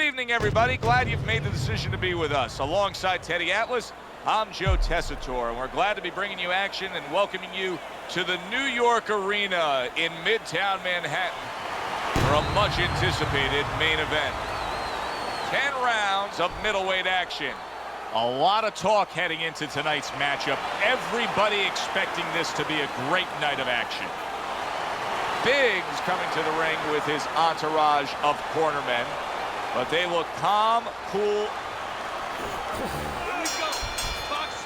evening, everybody. Glad you've made the decision to be with us. Alongside Teddy Atlas, I'm Joe Tessitore, and we're glad to be bringing you action and welcoming you to the New York Arena in Midtown Manhattan for a much-anticipated main event. 10 rounds of middleweight action. A lot of talk heading into tonight's matchup. Everybody expecting this to be a great night of action. Biggs coming to the ring with his entourage of cornermen, but they look calm, cool.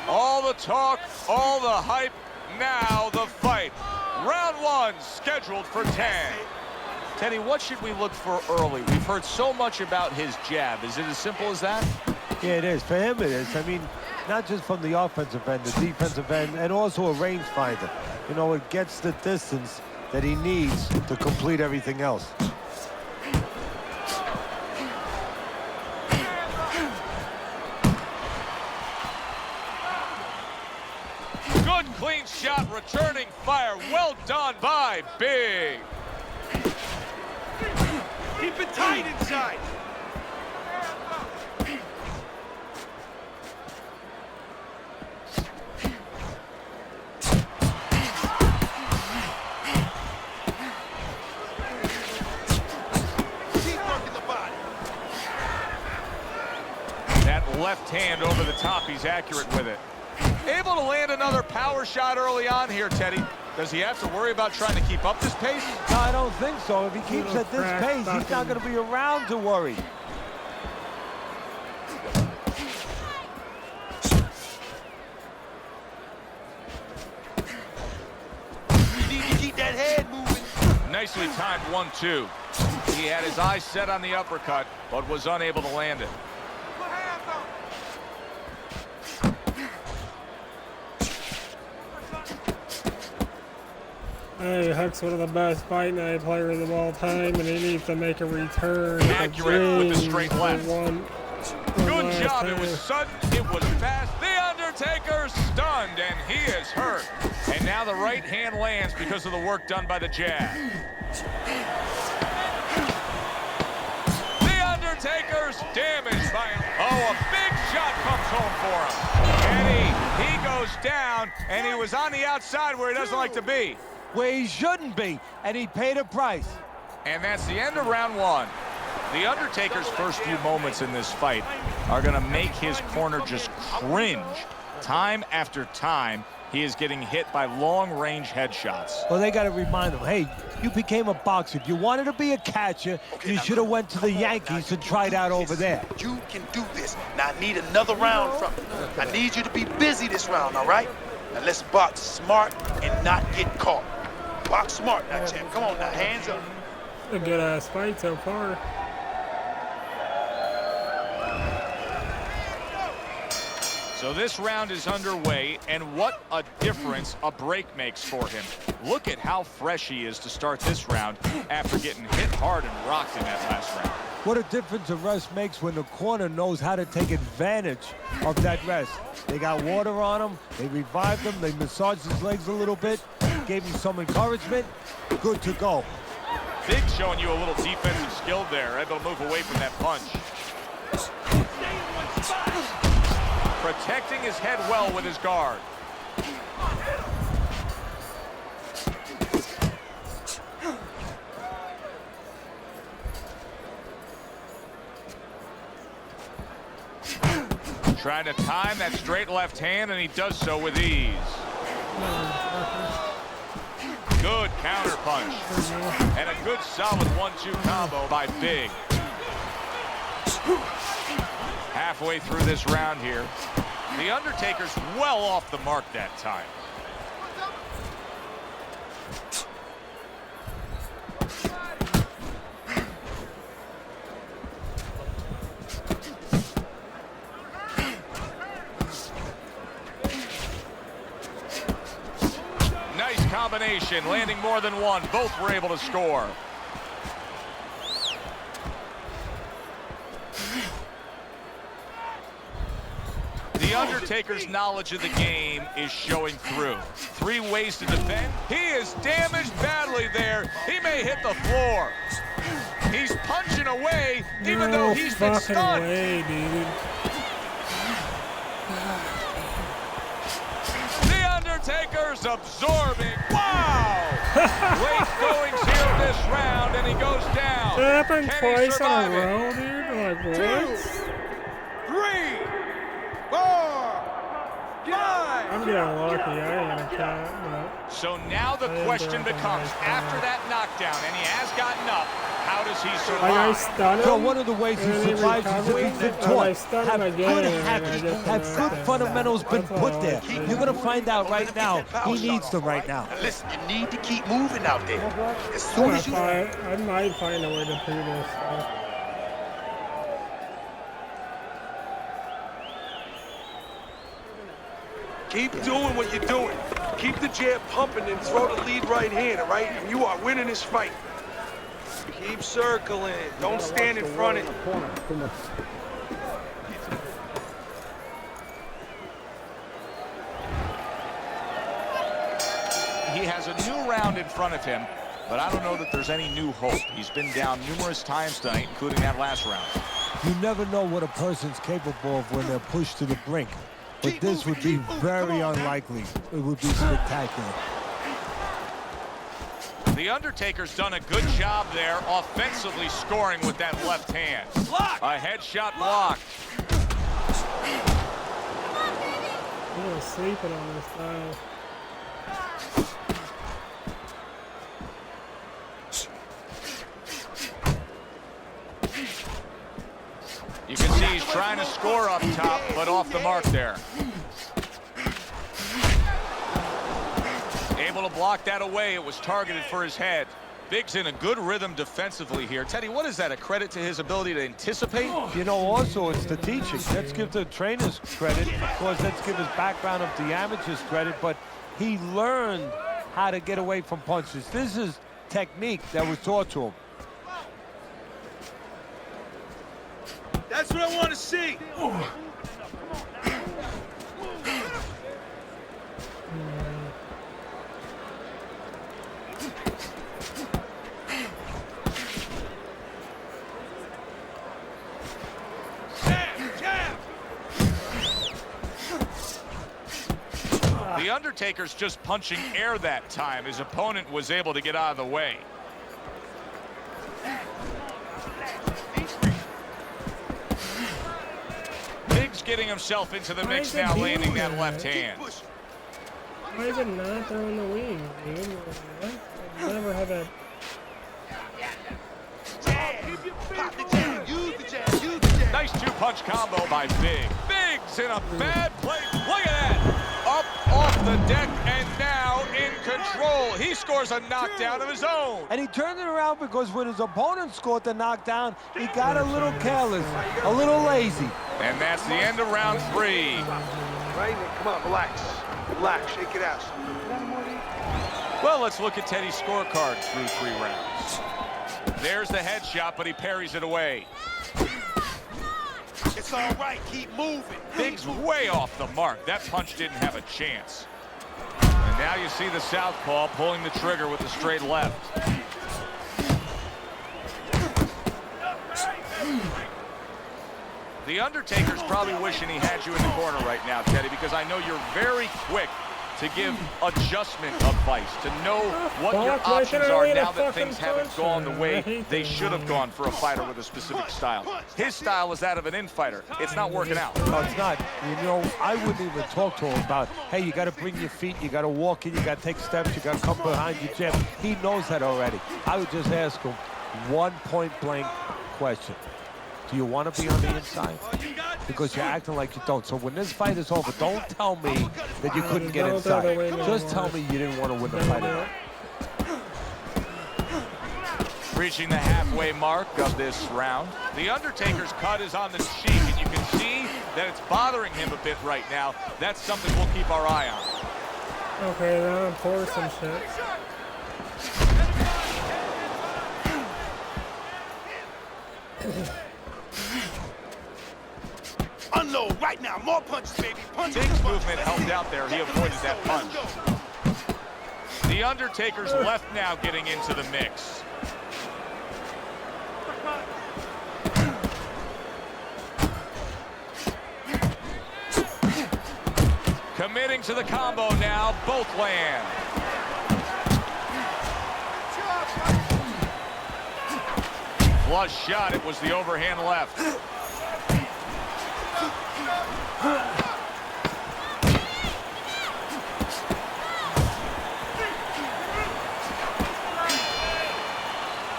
All the talk, all the hype, now the fight. Round one scheduled for 10. Teddy, what should we look for early? We've heard so much about his jab. Is it as simple as that? Yeah, it is. For him, it is. I mean, not just from the offensive end, the defensive end, and also a rangefinder. You know, it gets the distance that he needs to complete everything else. Good clean shot, returning fire. Well done by Big. Keep it tight inside. Left hand over the top, he's accurate with it. Able to land another power shot early on here, Teddy. Does he have to worry about trying to keep up this pace? No, I don't think so. If he keeps at this pace, he's not going to be around to worry. You need to keep that head moving. Nicely timed 1-2. He had his eyes set on the uppercut, but was unable to land it. Hey, Huck's one of the best fight night players of all time, and he needs to make a return. Accurate with the straight left. Good job. It was sudden. It was fast. The Undertaker stunned, and he is hurt. And now the right hand lands because of the work done by the jab. The Undertaker's damaged by him. Oh, a big shot comes home for him. And he goes down, and he was on the outside where he doesn't like to be. Where he shouldn't be, and he paid a price. And that's the end of round one. The Undertaker's first few moments in this fight are going to make his corner just cringe. Time after time, he is getting hit by long-range headshots. Well, they got to remind him, hey, you became a boxer. If you wanted to be a catcher, you should have went to the Yankees and tried out over there. You can do this. Now I need another round from you. I need you to be busy this round, all right? Now let's box smart and not get caught. Box smart now, champ. Come on now, hands up. A good-ass fight so far. So this round is underway, and what a difference a break makes for him. Look at how fresh he is to start this round after getting hit hard and rocked in that last round. What a difference a rest makes when the corner knows how to take advantage of that rest. They got water on him, they revived him, they massaged his legs a little bit, gave him some encouragement, good to go. Big showing you a little defensive skill there, able to move away from that punch. Protecting his head well with his guard. Trying to time that straight left hand, and he does so with ease. Good counter punch. And a good solid 1-2 combo by Big. Halfway through this round here. The Undertaker's well off the mark that time. Nice combination, landing more than one. Both were able to score. The Undertaker's knowledge of the game is showing through. 3 ways to defend. He is damaged badly there. He may hit the floor. He's punching away, even though he's been fucking stunned. way, dude. The Undertaker's absorbing. Wow! Late goings here in this round, and he goes down. That happened Can he twice in a survive it? row, dude? Like, what? 3, 4, 5. I'm getting lucky. I ain't gonna count, but... So now the question becomes, after that knockdown, and he has gotten up, how does he Like, I survive? stun him. So one of the ways he and then survives is if he's been I taught. stun Have him again, good and I habits, get the have good knockdown. fundamentals been That's what put I there. like to do. You're gonna find out right now. He needs them right now. Now listen, you need to keep moving out there. As soon as you I might find a way to do this. Keep doing what you're doing. Keep the jab pumping and throw the lead right hand, all right? And you are winning this fight. Keep circling. Don't stand in front of it. He has a new round in front of him, but I don't know that there's any new hope. He's been down numerous times tonight, including that last round. You never know what a person's capable of when they're pushed to the brink. But this would be very unlikely. It would be spectacular. The Undertaker's done a good job there, offensively scoring with that left hand. A headshot block. I'm sleeping on this style. You can see he's trying to score up top, but off the mark there. Able to block that away. It was targeted for his head. Big's in a good rhythm defensively here. Teddy, what is that? A credit to his ability to anticipate? You know, also, it's the teaching. Let's give the trainers credit. Of course, let's give his background of the amateurs credit, but he learned how to get away from punches. This is technique that was taught to him. That's what I want to see. The Undertaker's just punching air that time. His opponent was able to get out of the way. Big's getting himself into the mix Why is now, it landing doing that that? left hand. Why is it not throwing the wing, dude? What? I've never had that. pop the jab, use the jab, use the jab. Nice two-punch combo by Big. Big's in a bad place. Look at that. Up off the deck and now in control. He scores a knockdown of his own. And he turned it around because when his opponent scored the knockdown, he got a little careless, a little lazy. And that's the end of round 3. Right? Come on, relax. Relax, shake it out. Well, let's look at Teddy's scorecard through 3 rounds. There's the headshot, but he parries it away. It's all right, keep moving. Big's way off the mark. That punch didn't have a chance. And now you see the southpaw pulling the trigger with the straight left. The Undertaker's probably wishing he had you in the corner right now, Teddy, because I know you're very quick to give adjustment advice, to know what your Fuck, why should options I are win a now that fucking things haven't punch? gone the I way hate they that. should have gone for a fighter with a specific style. His style is that of an in-fighter. It's not working out. No, it's not. You know, I wouldn't even talk to him about, hey, you got to bring your feet, you got to walk in, you got to take steps, you got to come behind your jab. He knows that already. I would just ask him one point-blank question. Do you want to be on the inside? Because you're acting like you don't. So when this fight is over, don't tell me that you couldn't get Don't throw the inside. wing Just anymore. tell me you didn't want to win the fight at all. Reaching the halfway mark of this round. The Undertaker's cut is on the cheek, and you can see that it's bothering him a bit right now. That's something we'll keep our eye on. Okay, now I'm pour some shit. Unload right now, more punches, baby. Punches. Big's movement helped out there. He avoided that punch. The Undertaker's left now getting into the mix. Committing to the combo now. Both land. Flush shot. It was the overhand left.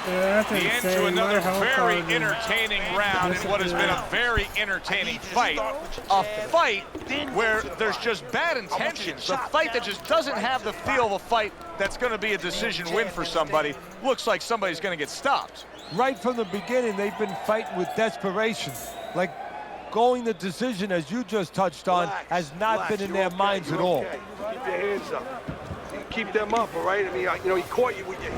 Yeah, that's The end insane. to another My health very card is entertaining round in what has been a very entertaining fight. A fight where there's just bad intentions. A fight that just doesn't have the feel of a fight that's going to be a decision win for somebody. Looks like somebody's going to get stopped. Right from the beginning, they've been fighting with desperation. Like going the decision, as you just touched on, has not been in their minds at all. Keep your hands up. You keep them up, all right? I mean, you know, he caught you with your...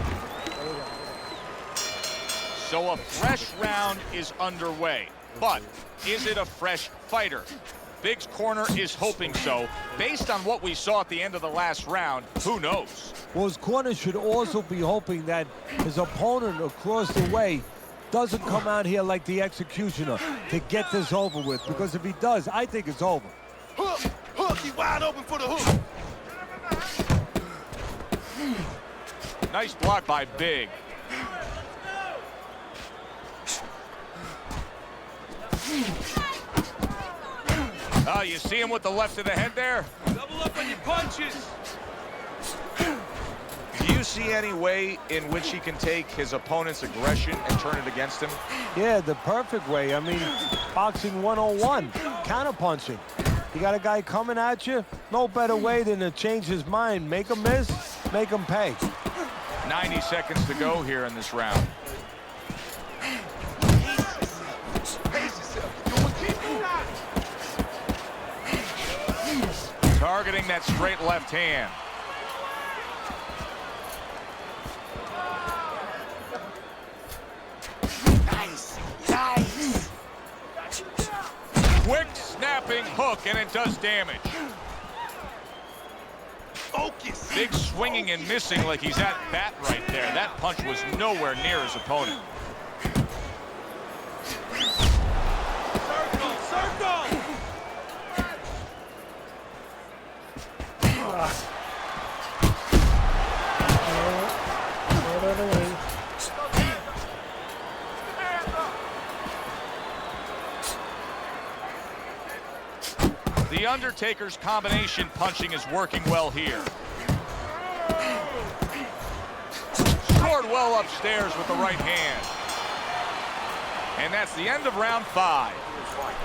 So a fresh round is underway, but is it a fresh fighter? Big's corner is hoping so. Based on what we saw at the end of the last round, who knows? Well, his corner should also be hoping that his opponent across the way doesn't come out here like the executioner to get this over with, because if he does, I think it's over. Hook! Hook! He's wide open for the hook! Nice block by Big. Oh, you see him with the left of the head there? Double up on your punches. Do you see any way in which he can take his opponent's aggression and turn it against him? Yeah, the perfect way. I mean, boxing 101, counterpunching. You got a guy coming at you, no better way than to change his mind. Make him miss, make him pay. 90 seconds to go here in this round. Targeting that straight left hand. Nice! Nice! Quick snapping hook, and it does damage. Focus! Big swinging and missing like he's at bat right there. That punch was nowhere near his opponent. Circle! Circle! The Undertaker's combination punching is working well here. Scored well upstairs with the right hand. And that's the end of round 5.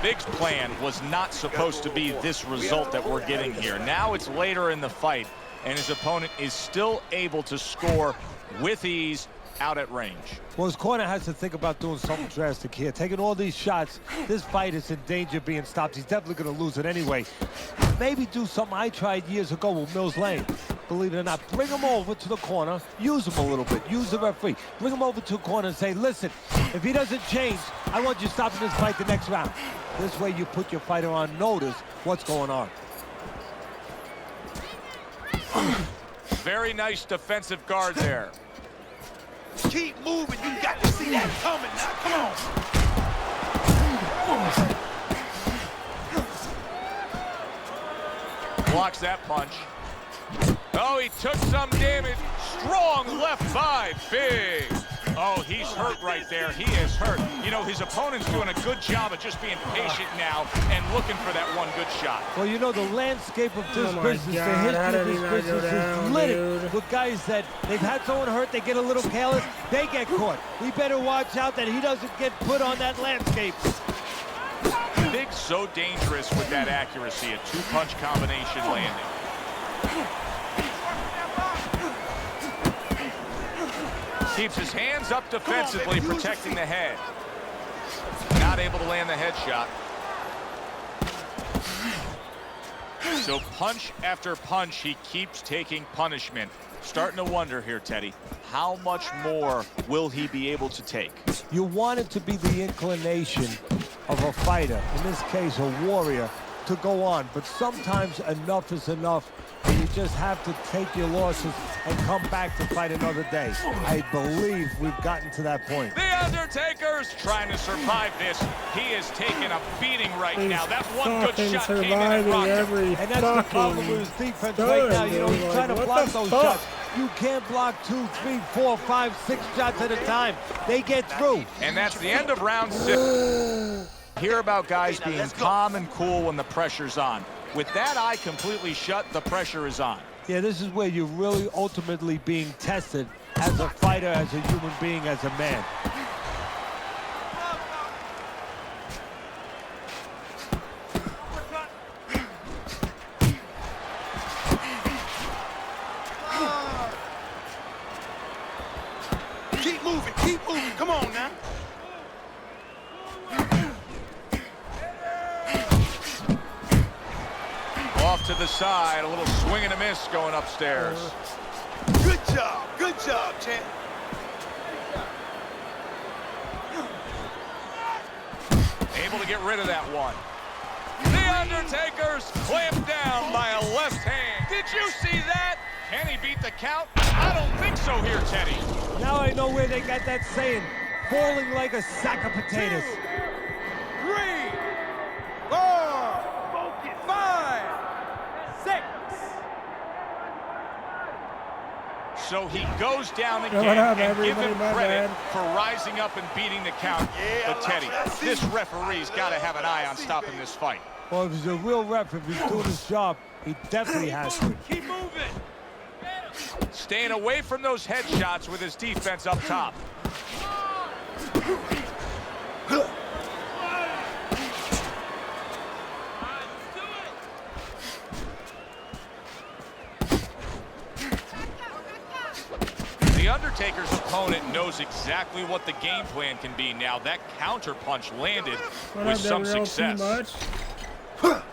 Big's plan was not supposed to be this result that we're getting here. Now it's later in the fight, and his opponent is still able to score with ease out at range. Well, his corner has to think about doing something drastic here. Taking all these shots, this fight is in danger of being stopped. He's definitely going to lose it anyway. Maybe do something I tried years ago with Mills Lane. Believe it or not, bring him over to the corner, use him a little bit, use the referee. Bring him over to a corner and say, listen, if he doesn't change, I want you stopping this fight the next round. This way you put your fighter on notice what's going on. Very nice defensive guard there. Keep moving. You got to see that coming now. Come on. Blocks that punch. Oh, he took some damage. Strong left by Big. Oh, he's hurt right there. He is hurt. You know, his opponent's doing a good job of just being patient now and looking for that one good shot. Well, you know, the landscape of this business, God, the history how of did he this not business go down, is littered dude? with guys that they've had someone hurt, they get a little careless, they get caught. We better watch out that he doesn't get put on that landscape. Big's so dangerous with that accuracy, a two-punch combination landing. Keeps his hands up defensively, protecting the head. Not able to land the headshot. So punch after punch, he keeps taking punishment. Starting to wonder here, Teddy, how much more will he be able to take? You want it to be the inclination of a fighter, in this case a warrior, to go on. But sometimes enough is enough, and you just have to take your losses and come back to fight another day. I believe we've gotten to that point. The Undertaker's trying to survive this. He is taking a beating right now. That one good Fucking shot came in and surviving rocked him. every And that's the problem fucking with his defense done, right now. You know, dude. he's Like, trying to what block the those fuck? shots. You can't block 2, 3, 4, 5, 6 shots at a time. They get through. And that's the end of round 6. Hear about guys being calm and cool when the pressure's on. With that eye completely shut, the pressure is on. Yeah, this is where you're really ultimately being tested as a fighter, as a human being, as a man. Keep moving, keep moving. Come on now. Off to the side, a little swing and a miss going upstairs. Good job, champ. Able to get rid of that one. The Undertaker's clamped down by a left hand. Did you see that? Can he beat the count? I don't think so here, Teddy. Now I know where they got that saying, falling like a sack of potatoes. 3, 4, 5, 6. So he goes down again, What up, and give everybody? him My credit bad. for rising up and beating the count. Yeah, But Teddy, this referee's got to have an eye on stopping this fight. Well, if he's a real ref, if he's doing his job, he definitely has to. Keep moving. Staying away from those headshots with his defense up top. The Undertaker's opponent knows exactly what the game plan can be now. That counter punch landed What with up, some Gabriel? success. Too much?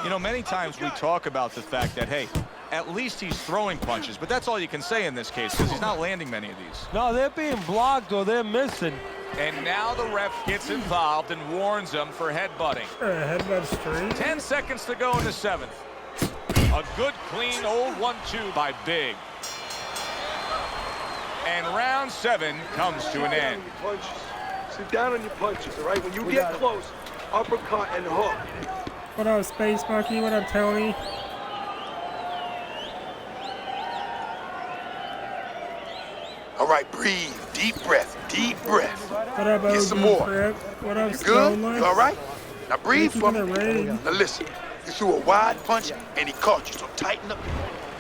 You know, many times we talk about the fact that, hey, at least he's throwing punches, but that's all you can say in this case because he's not landing many of these. No, they're being blocked or they're missing. And now the ref gets involved and warns them for headbutting. Headbutt straight. 10 seconds to go in the 7th. A good, clean, old 1-2 by Big. And round 7 comes to an end. Punches. Sit down on your punches, all right? When you get close, uppercut and hook. What up, Space Monkey? What up, Tony? All right, breathe. Deep breath, deep breath. What up, Get OG some more. Crip? What up, You good? Stoner? You all right? Now breathe Thank you for for me. the raid. Now listen, you threw a wide punch and he caught you, so tighten up.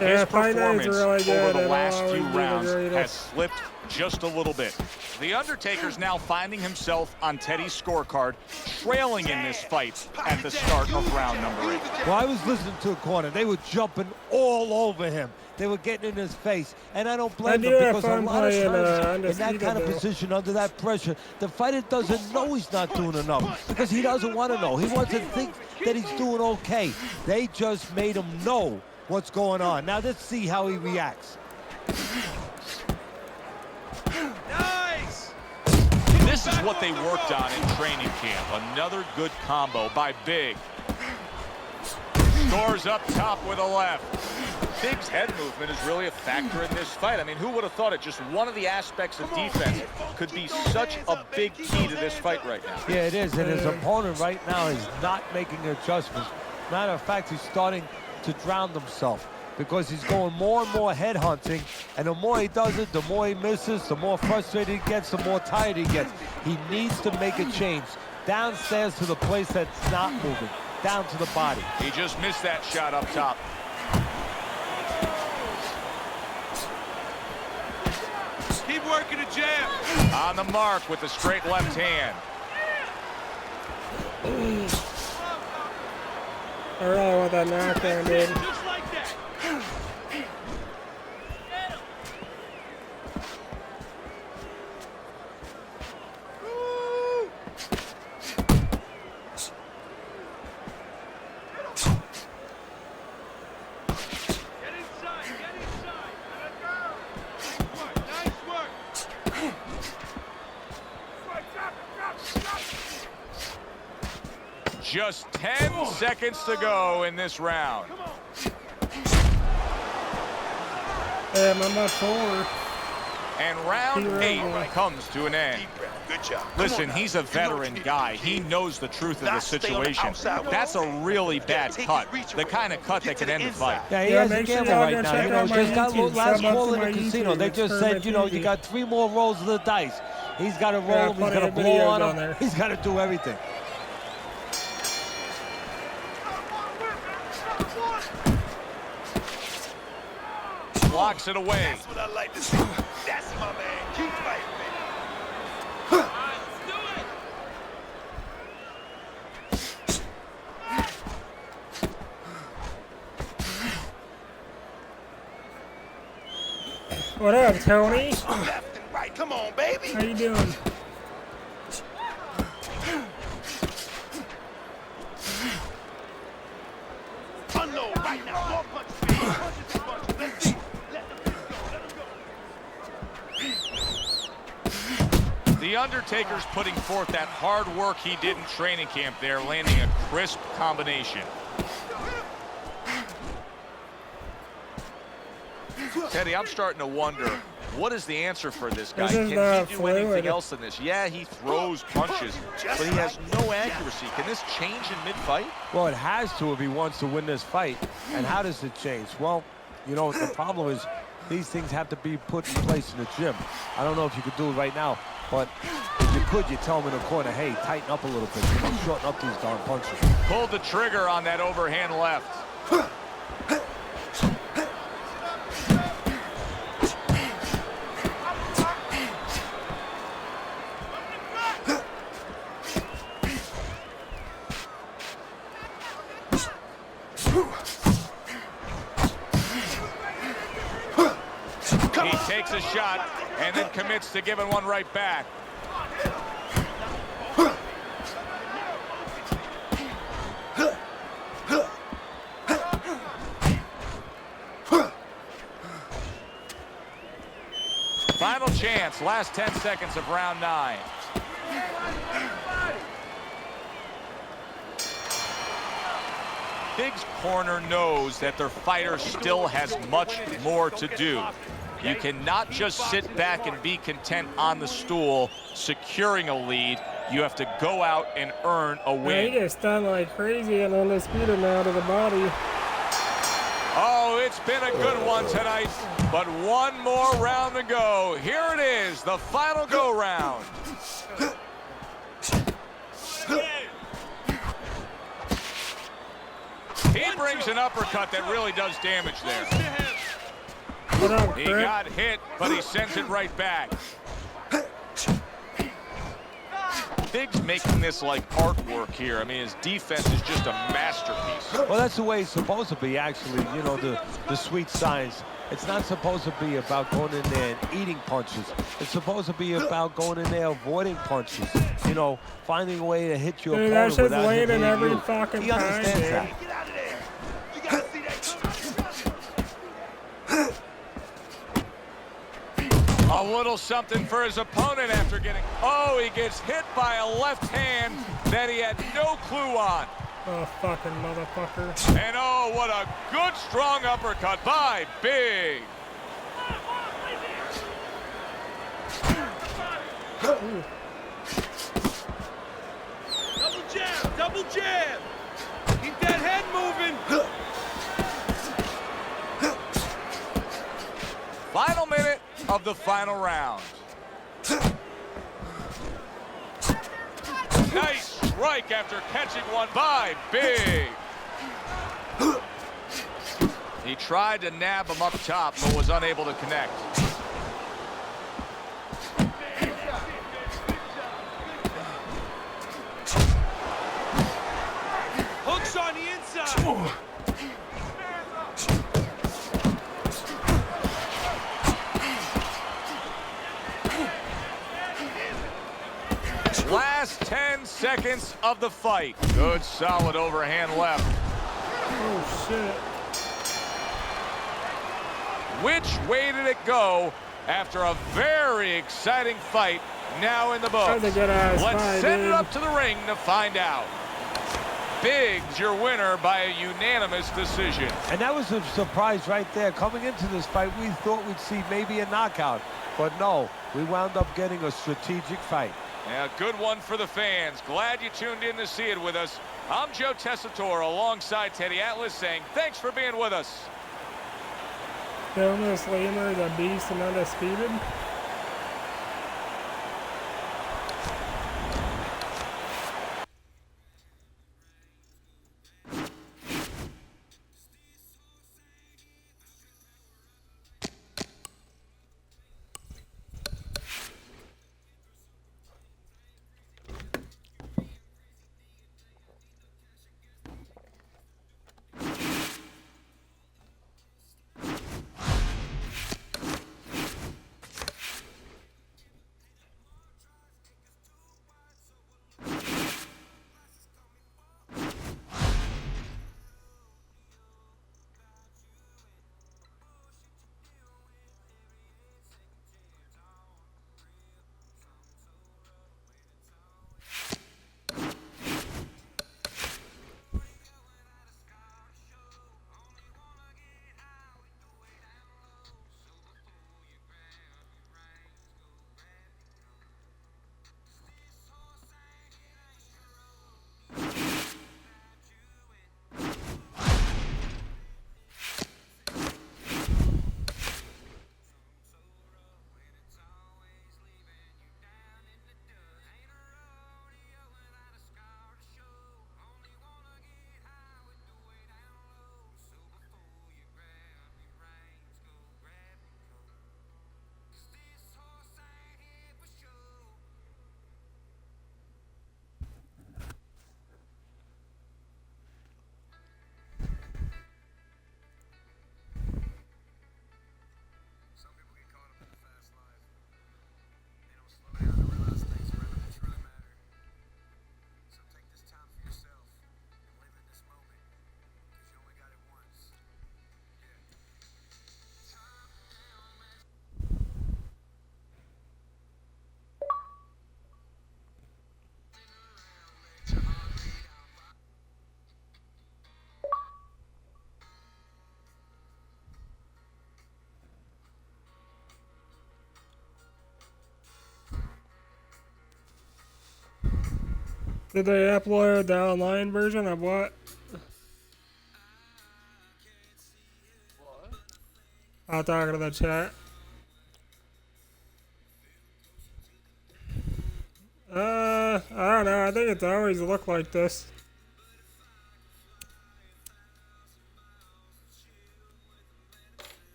Yeah, His Fight Night's performance really good. over the and last I'll few always be the rounds has greatest. slipped just a little bit. The Undertaker's now finding himself on Teddy's scorecard, trailing in this fight at the start of round number 8. Well, I was listening to a corner. They were jumping all over him. They were getting in his face. And I don't blame I them do have because a fun lot of playing, times in that Undisputed, kind of though. position, under that pressure, the fighter doesn't know he's not doing enough because he doesn't want to know. He wants to think that he's doing okay. They just made him know what's going on. Now let's see how he reacts. This is what they worked on in training camp. Another good combo by Big. Scores up top with a left. Big's head movement is really a factor in this fight. I mean, who would have thought it? Just one of the aspects of defense could be such a big key to this fight right now. Yeah, it is. And his opponent right now is not making adjustments. Matter of fact, he's starting to drown himself because he's going more and more head hunting. And the more he does it, the more he misses, the more frustrated he gets, the more tired he gets. He needs to make a change. Downstairs to the place that's not moving. Down to the body. He just missed that shot up top. Keep working the jab. On the mark with the straight left hand. I really want that knockdown, dude. Just like that. Get inside, get inside. Nice work. Just 10 seconds to go in this round. I'm not forward. And round 8 comes to an end. Deep breath. Good job. Listen, he's a veteran guy. He knows the truth of the situation. That's a really bad cut. The kind of cut that can end the fight. Yeah, he Yeah, has a make sure gamble y'all right go now. check You know, out my just got YouTube. last Sub up call to in the my casino. YouTube. They It's just said, perfect you know, easy. you got 3 more rolls of the dice. He's got to roll Yeah, them. He's plenty got to of blow videos on on them. there. He's got to do everything. Blocks it away. That's what I like to see. That's my man. Keep fighting, baby. What up, Tony? Left and right. Come on, baby. How you doing? Unload right now. More punches, baby. Punches and punches. Let's see. Let them go. Let them go. The Undertaker's putting forth that hard work he did in training camp there, landing a crisp combination. Teddy, I'm starting to wonder, what is the answer for this guy? This is Can he do fluid. anything else in this? Yeah, he throws punches, but he has no accuracy. Can this change in mid-fight? Well, it has to if he wants to win this fight. And how does it change? Well, you know, the problem is these things have to be put in place in the gym. I don't know if you could do it right now, but if you could, you tell him in the corner, hey, tighten up a little bit. You know, shorten up these darn punches. Pulled the trigger on that overhand left. He takes a shot and then commits to giving one right back. Final chance, last 10 seconds of round 9. Big's corner knows that their fighter still has much more to do. You cannot just sit back and be content on the stool, securing a lead. You have to go out and earn a Yeah, win. he gets stunned like crazy and undisputed now to the body. Oh, it's been a good one tonight, but one more round to go. Here it is, the final go-round. He brings an uppercut that really does damage there. What up, He Crit? got hit, but he sends it right back. Big's making this like artwork here. I mean, his defense is just a masterpiece. Well, that's the way it's supposed to be, actually. You know, the sweet science. It's not supposed to be about going in there and eating punches. It's supposed to be about going in there avoiding punches. You know, finding a way to hit your Dude, opponent that shit's without him landing hitting every you. fucking He time, understands dude. that. Get out of there. You gotta see that. A little something for his opponent after getting... Oh, he gets hit by a left hand that he had no clue on. Oh, fucking motherfucker. And oh, what a good, strong uppercut by Big. Ooh. Double jab, double jab. Keep that head moving. Final minute of the final round. Nice strike after catching one by Big. He tried to nab him up top, but was unable to connect. Hooks on the inside. Last 10 seconds of the fight. Good, solid overhand left. Oh, shit. Which way did it go after a very exciting fight now in the That books? was a good-ass Let's fight, send it dude. up to the ring to find out. Biggs, your winner by a unanimous decision. And that was a surprise right there. Coming into this fight, we thought we'd see maybe a knockout. But no, we wound up getting a strategic fight. Yeah, good one for the fans. Glad you tuned in to see it with us. I'm Joe Tessitore alongside Teddy Atlas saying thanks for being with us. Illness, Lemur, the Beast, and Undisputed. Did they upload the online version of what? I'll talk to the chat. I don't know. I think it's always looked like this.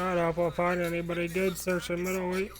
I don't know if we'll find anybody good searching middleweight.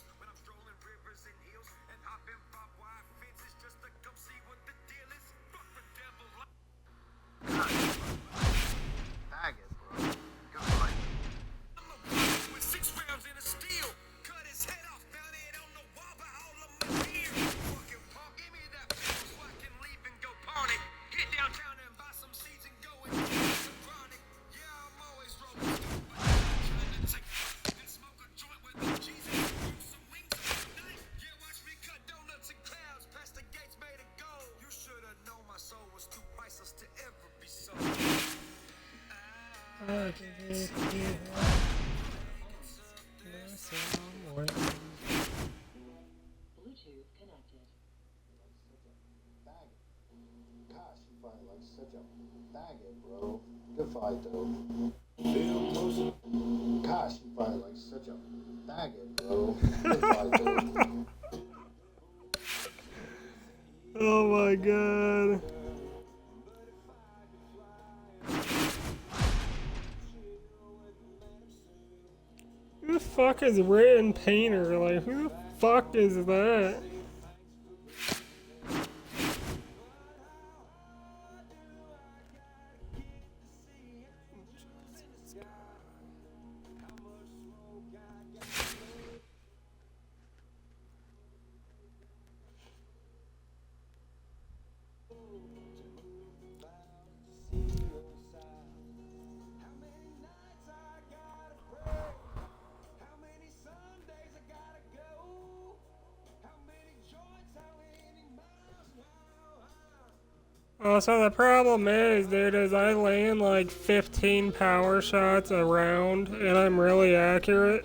Oh my god. the fuck is written painter? Like, who the fuck is that? Also, the problem is, dude, is I land like 15 power shots a round, and I'm really accurate.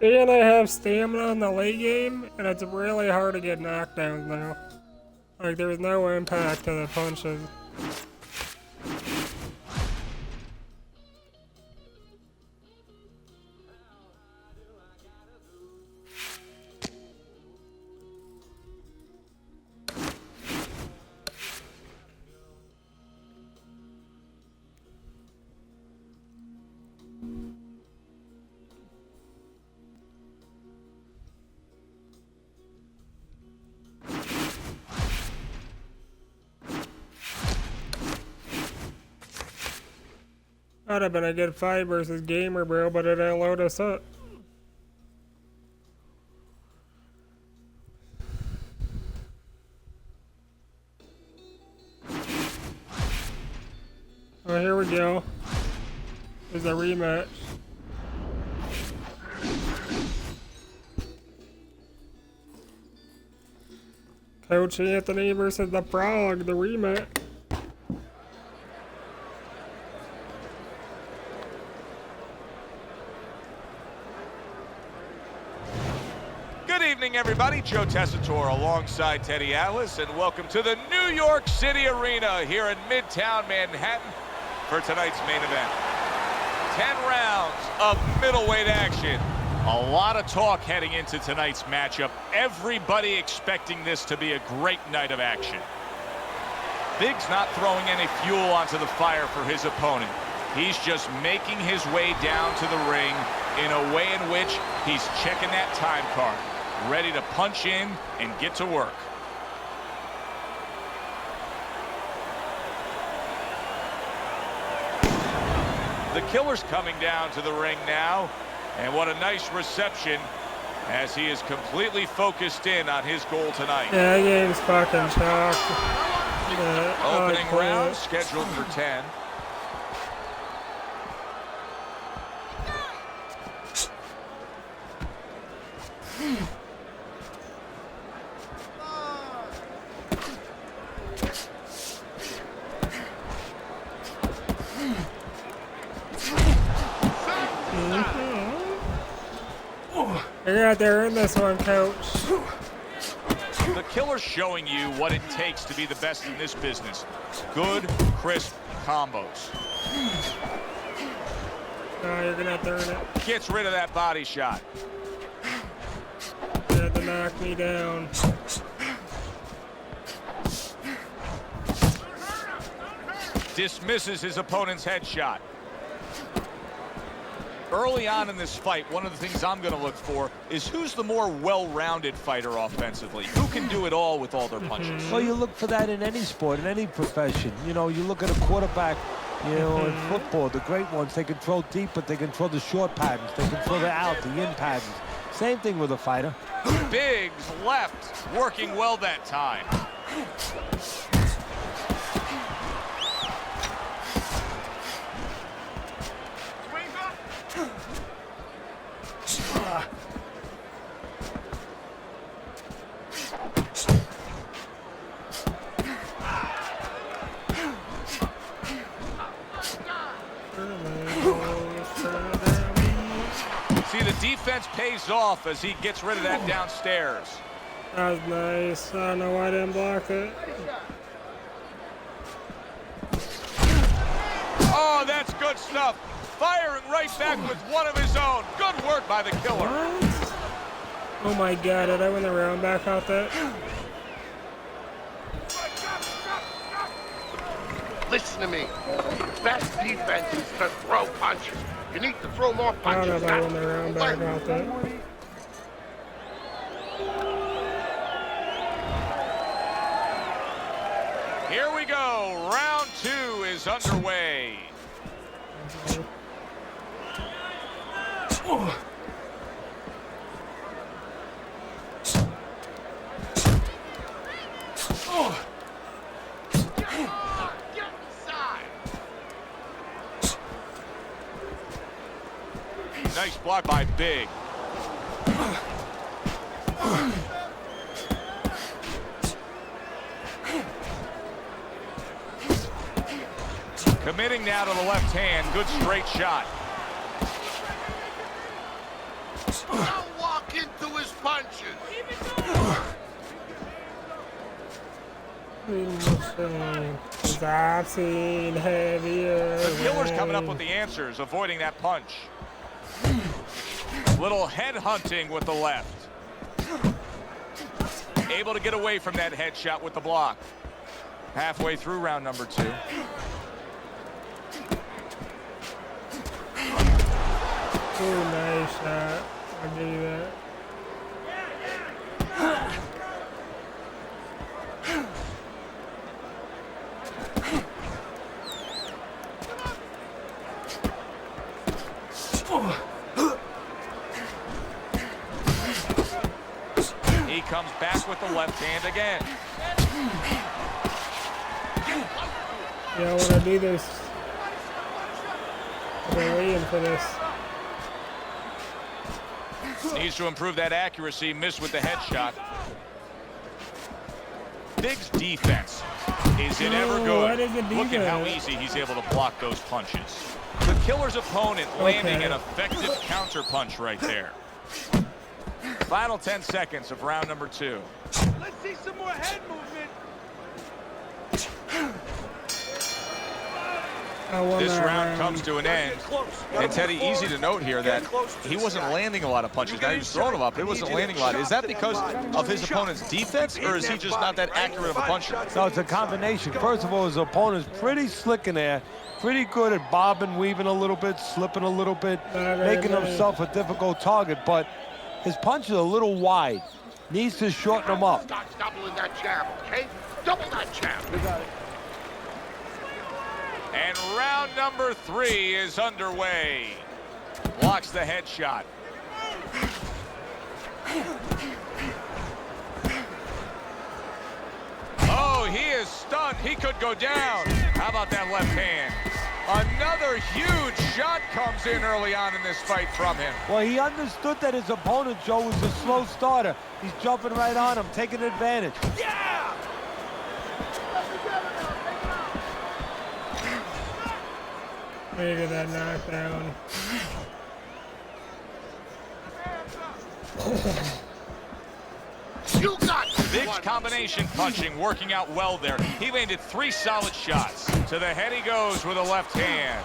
And I have stamina in the late game, and it's really hard to get knockdowns now. Like, there's no impact to the punches. That'd have been a good fight versus Gamer Bro, but it didn't load us up. Oh, here we go. There's a rematch. Coach Anthony versus the Frog, the rematch. Good evening, everybody. Joe Tessitore alongside Teddy Atlas, and welcome to the New York City Arena here in Midtown Manhattan for tonight's main event. 10 rounds of middleweight action. A lot of talk heading into tonight's matchup. Everybody expecting this to be a great night of action. Big's not throwing any fuel onto the fire for his opponent. He's just making his way down to the ring in a way in which he's checking that time card, ready to punch in and get to work. The Killer's coming down to the ring now, and what a nice reception as he is completely focused in on his goal tonight. Yeah, that game's fucking shocked. Opening round scheduled for 10. You're out there in this one, Coach. The Killer's showing you what it takes to be the best in this business. Good, crisp combos. Oh, you're gonna have to earn it. Gets rid of that body shot. You have to knock me down. Dismisses his opponent's headshot. Early on in this fight, one of the things I'm going to look for is who's the more well-rounded fighter offensively. Who can do it all with all their punches? Well, you look for that in any sport, in any profession. You know, you look at a quarterback, you know, in football, the great ones, they can throw deep, but they can throw the short patterns. They can throw the out, the in patterns. Same thing with a fighter. Biggs left, working well that time. See, the defense pays off as he gets rid of that downstairs. That was nice. I don't know why I didn't block it. Oh, that's good stuff. Firing right back with one of his own. Good work by the Killer. What? Oh my god, did I win the round back out that? Listen to me. Best defense is to throw punches. You need to throw more I don't know punches. if I win the round back off that. Here we go. Round 2 is underway. Nice block by Big. Committing now to the left hand. Good straight shot. Don't walk into his punches. I've seen heavier. The killer's coming up with the answers, avoiding that punch. Little head hunting with the left. Able to get away from that headshot with the block. Halfway through round number 2. Ooh, nice shot. I'll give you that. He comes back with the left hand again. Yeah, I want to do this. I've been waiting for this. Needs to improve that accuracy. Missed with the headshot. Big's defense. Is it ever good? Look at how easy he's able to block those punches. The killer's opponent landing an effective counter punch right there. Final 10 seconds of round number 2. Let's see some more head movement. This round comes to an end. And Teddy, easy to note here that he wasn't landing a lot of punches. Now he was throwing them up. He wasn't landing a lot. Is that because of his opponent's defense, or is he just not that accurate of a puncher? No, it's a combination. First of all, his opponent's pretty slick in there. Pretty good at bobbing, weaving a little bit, slipping a little bit, making himself a difficult target. But his punch is a little wide. Needs to shorten them up. Start doubling that jab, okay? Double that jab. We got it. And round number 3 is underway. Blocks the headshot. Oh, he is stunned. He could go down. How about that left hand? Another huge shot comes in early on in this fight from him. Well, he understood that his opponent, Joe, was a slow starter. He's jumping right on him, taking advantage. Yeah! Look at that knockdown. You got Big's combination punching working out well there. He landed 3 solid shots. To the head he goes with a left hand.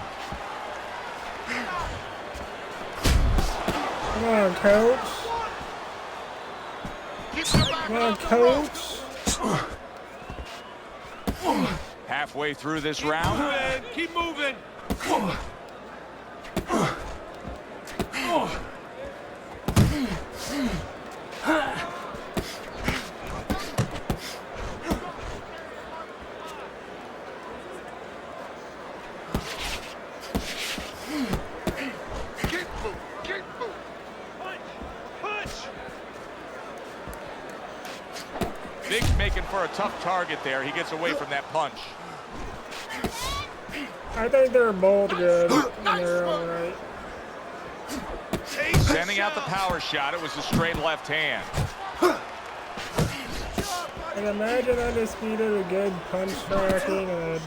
Come on, coach. Keep your back Come on, on the rope. coach. Halfway through this round. Keep moving. Keep moving. Keep moving. Punch! Big's making for a tough target there. He gets away from that punch. I think they're both good in their own right. Sending out the power shot. It was a straight left hand. And imagine Undisputed with good punch tracking and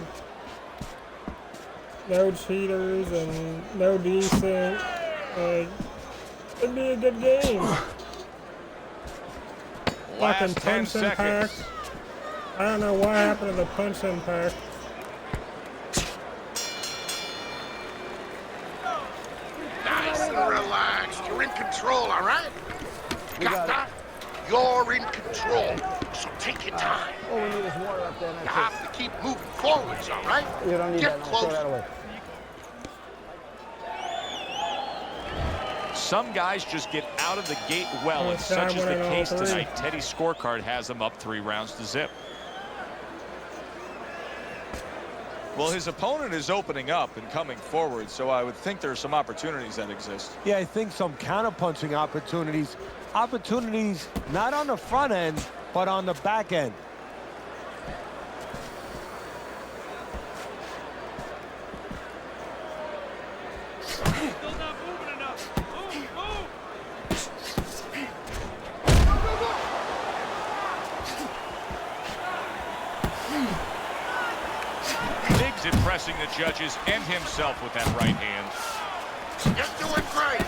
no cheaters and no decent. It'd be a good game. Fucking Last 10 punch impact. seconds. I don't know what happened to the punch impact. Nice and relaxed. You're in control, all right? Got that? You're in control. So take your time. All we need is water up there. You have to keep moving forwards, all right? You don't need Get that. Throw that close. away. Some guys just get out of the gate well, and such is the case tonight. Teddy's scorecard has them up 3 rounds to zip. Well, his opponent is opening up and coming forward, so I would think there are some opportunities that exist. Yeah, I think some counterpunching opportunities. Opportunities not on the front end, but on the back end. Biggs impressing the judges and himself with that right hand. You're doing great.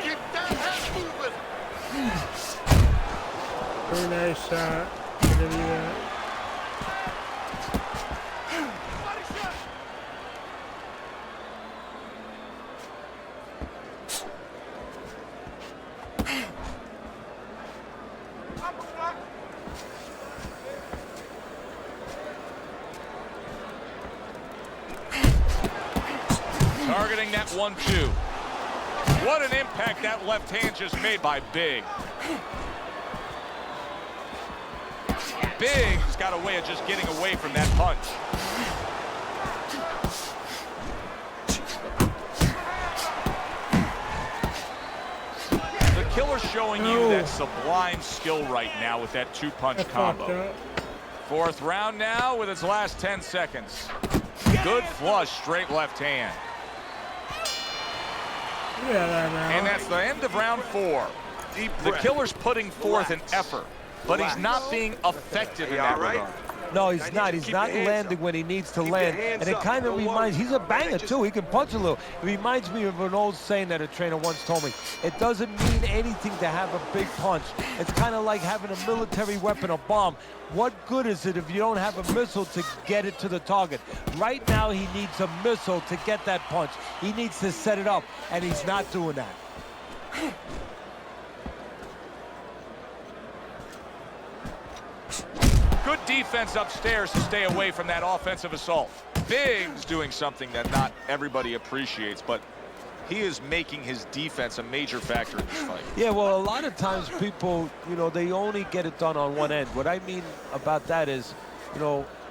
Keep that head moving. Pretty nice shot. I'll give you that. Targeting that 1-2. What an impact that left hand just made by Big. Big's got a way of just getting away from that punch. The killer's showing you that sublime skill right now with that 2-punch combo. 4th round now with its last 10 seconds. Good flush, straight left hand. And that's the end of round 4. The killer's putting forth an effort, but he's not being effective in that regard. No, he's not. He's not landing when he needs to land. And it kind of reminds, he's a banger too. He can punch a little. It reminds me of an old saying that a trainer once told me. It doesn't mean anything to have a big punch. It's kind of like having a military weapon, a bomb. What good is it if you don't have a missile to get it to the target? Right now, he needs a missile to get that punch. He needs to set it up, and he's not doing that. Good defense upstairs to stay away from that offensive assault. Biggs doing something that not everybody appreciates, but he is making his defense a major factor in this fight. Yeah, well, a lot of times people, they only get it done on one end. What I mean about that is,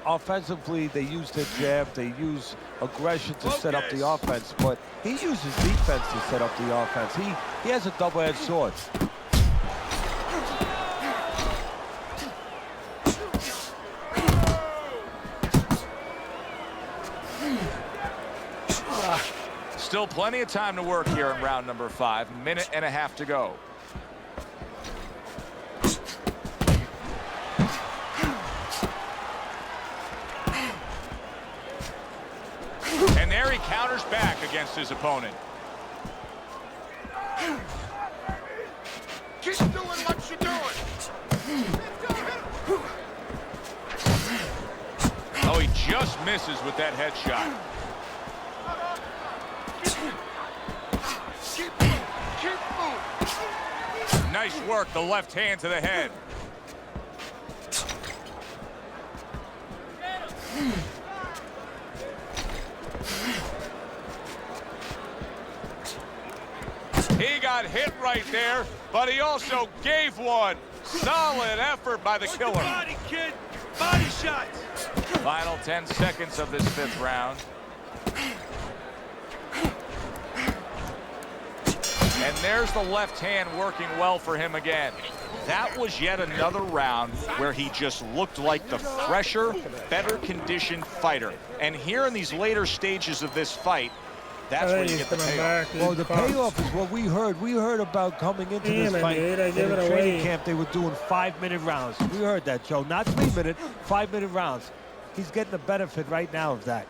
offensively, they use their jab, they use aggression to set up the offense, but he uses defense to set up the offense. He has a double-edged sword. Still plenty of time to work here in round number 5. 1.5 minutes to go. And there he counters back against his opponent. Keep doing what you're doing. Oh, he just misses with that headshot. Keep moving. Nice work, the left hand to the head. He got hit right there, but he also gave one. Solid effort by the killer. Body, kid. Body shots. Final 10 seconds of this 5th round. And there's the left hand working well for him again. That was yet another round where he just looked like the fresher, better conditioned fighter. And here in these later stages of this fight, that's where you get the payoff. Well, the payoff is what we heard. We heard about coming into this fight. In training camp, they were doing 5-minute rounds. We heard that, Joe. Not 3-minute, 5-minute rounds. He's getting the benefit right now of that.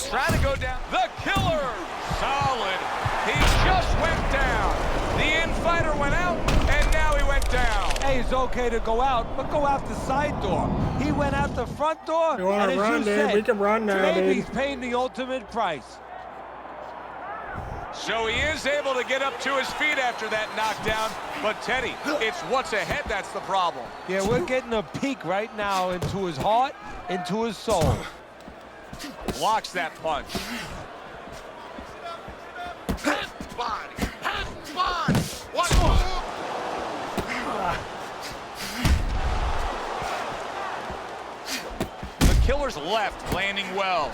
Trying to go down. The killer Solid. He just went down. The in-fighter went out, and now he went down. Hey, it's okay to go out, but go out the side door. He went out the front door, You wanna and as run, you dude? said, We can run now, maybe dude. he's paying the ultimate price. So he is able to get up to his feet after that knockdown. But, Teddy, it's what's ahead that's the problem. Yeah, we're getting a peek right now into his heart, into his soul. Blocks that punch. Head body. Head body. What move? The killer's left, landing well.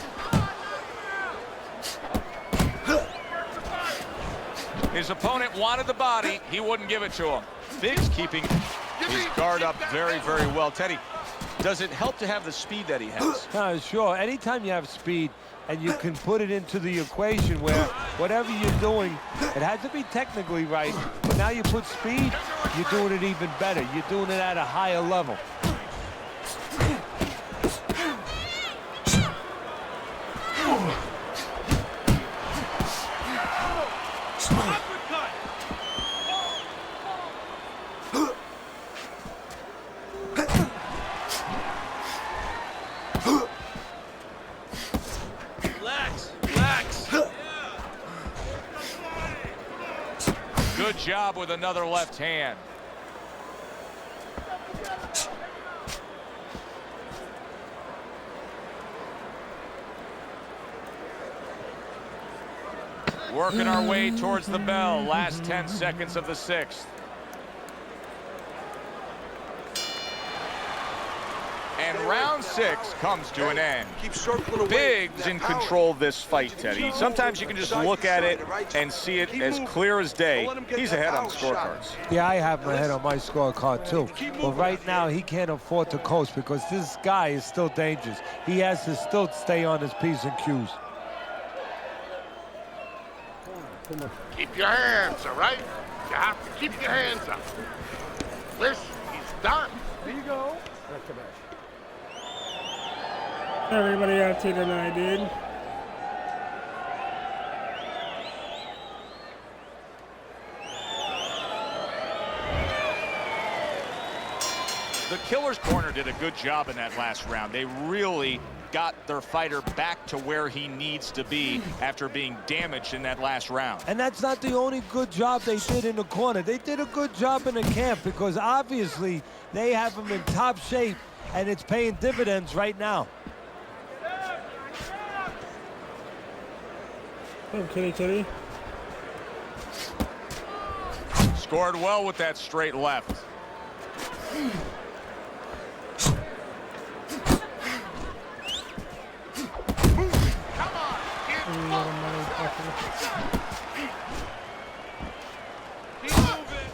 His opponent wanted the body. He wouldn't give it to him. Biggs keeping his guard up very, very well. Teddy, does it help to have the speed that he has? Sure. Anytime you have speed and you can put it into the equation where whatever you're doing, it has to be technically right, but now you put speed, you're doing it even better. You're doing it at a higher level. Good job with another left hand. Working our way towards the bell. Last 10 seconds of the sixth. And round 6 comes to an end. Keep circling away. Biggs in control of this fight, Teddy. Sometimes you can just look at it and see it as clear as day. He's ahead on the scorecards. Yeah, I have my head on my scorecard too. But right now, he can't afford to coast because this guy is still dangerous. He has to still stay on his P's and Q's. Keep your hands, all right? You have to keep your hands up. Listen, he's done. There you go. Everybody out to tonight, dude. The killer's corner did a good job in that last round. They really got their fighter back to where he needs to be after being damaged in that last round. And that's not the only good job they did in the corner. They did a good job in the camp because obviously they have him in top shape and it's paying dividends right now. Oh, kitty. Scored well with that straight left.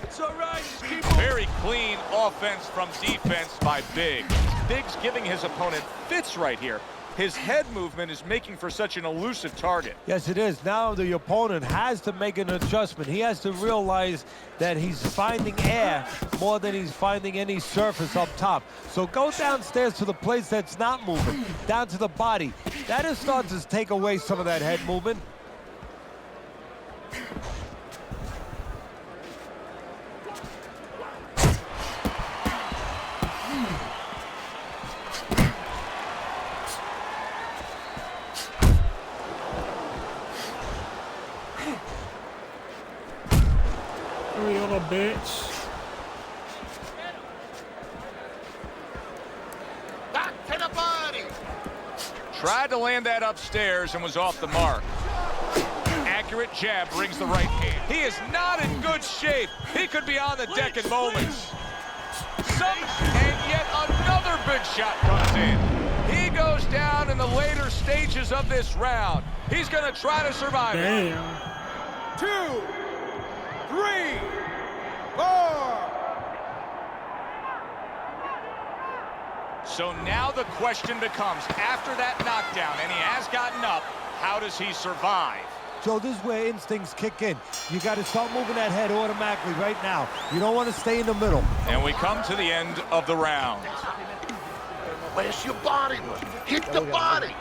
It's all right. Just keep moving. Very clean offense from defense by Biggs. Biggs giving his opponent fits right here. His head movement is making for such an elusive target. Yes, it is. Now the opponent has to make an adjustment. He has to realize that he's finding air more than he's finding any surface up top. So go downstairs to the place that's not moving, down to the body. That is starting to take away some of that head movement. You little bitch. Back to the body. Tried to land that upstairs and was off the mark. Accurate jab brings the right hand. He is not in good shape. He could be on the deck in moments. And yet another big shot comes in. He goes down in the later stages of this round. He's going to try to survive. Damn. 2, 3, 4. So now the question becomes, after that knockdown, and he has gotten up, how does he survive? Joe, this is where instincts kick in. You got to start moving that head automatically right now. You don't want to stay in the middle. And we come to the end of the round. Where's your body? Hit the body.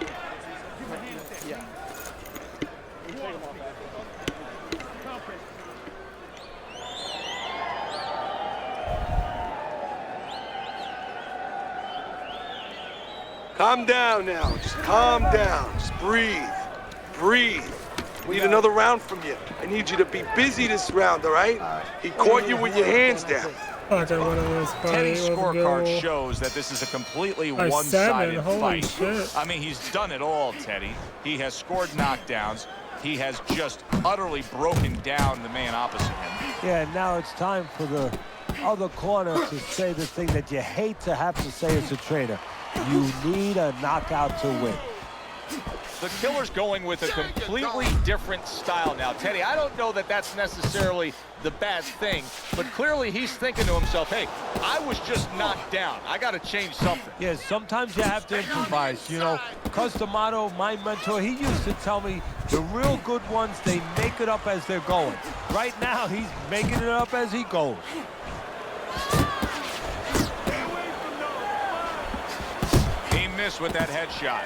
Calm down now. Just calm down. Just breathe. Breathe. We need another round from you. I need you to be busy this round, all right? He caught you with your hands down. Fuck, I won this fight. Teddy's Let's scorecard go. shows that this is a completely By one-sided 7, holy fight. shit. I mean, he's done it all, Teddy. He has scored knockdowns. He has just utterly broken down the man opposite him. Yeah, now it's time for the other corner to say the thing that you hate to have to say as a trainer. You need a knockout to win. The killer's going with a completely different style now. Teddy, I don't know that that's necessarily the bad thing, but clearly he's thinking to himself, hey, I was just knocked down. I got to change something. Yeah, sometimes you have to improvise. You know, Customato, my mentor, he used to tell me the real good ones, they make it up as they're going. Right now, he's making it up as he goes. He missed with that headshot.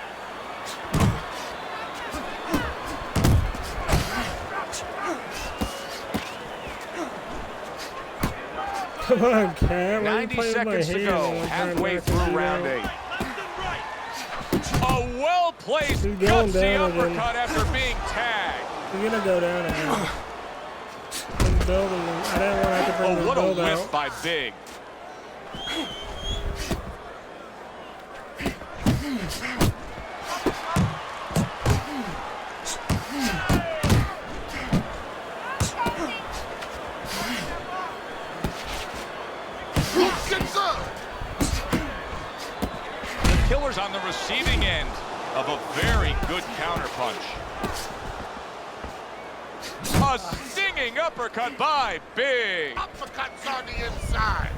Come on, Cam. 90 seconds to go, halfway through round 8. A well-placed, gutsy uppercut after being tagged. You're gonna go down again. I'm building. I didn't want to have to bring the What a build whiff out. by Big. The killer's on the receiving end of a very good counterpunch. A stinging uppercut by Big. Uppercuts on the inside.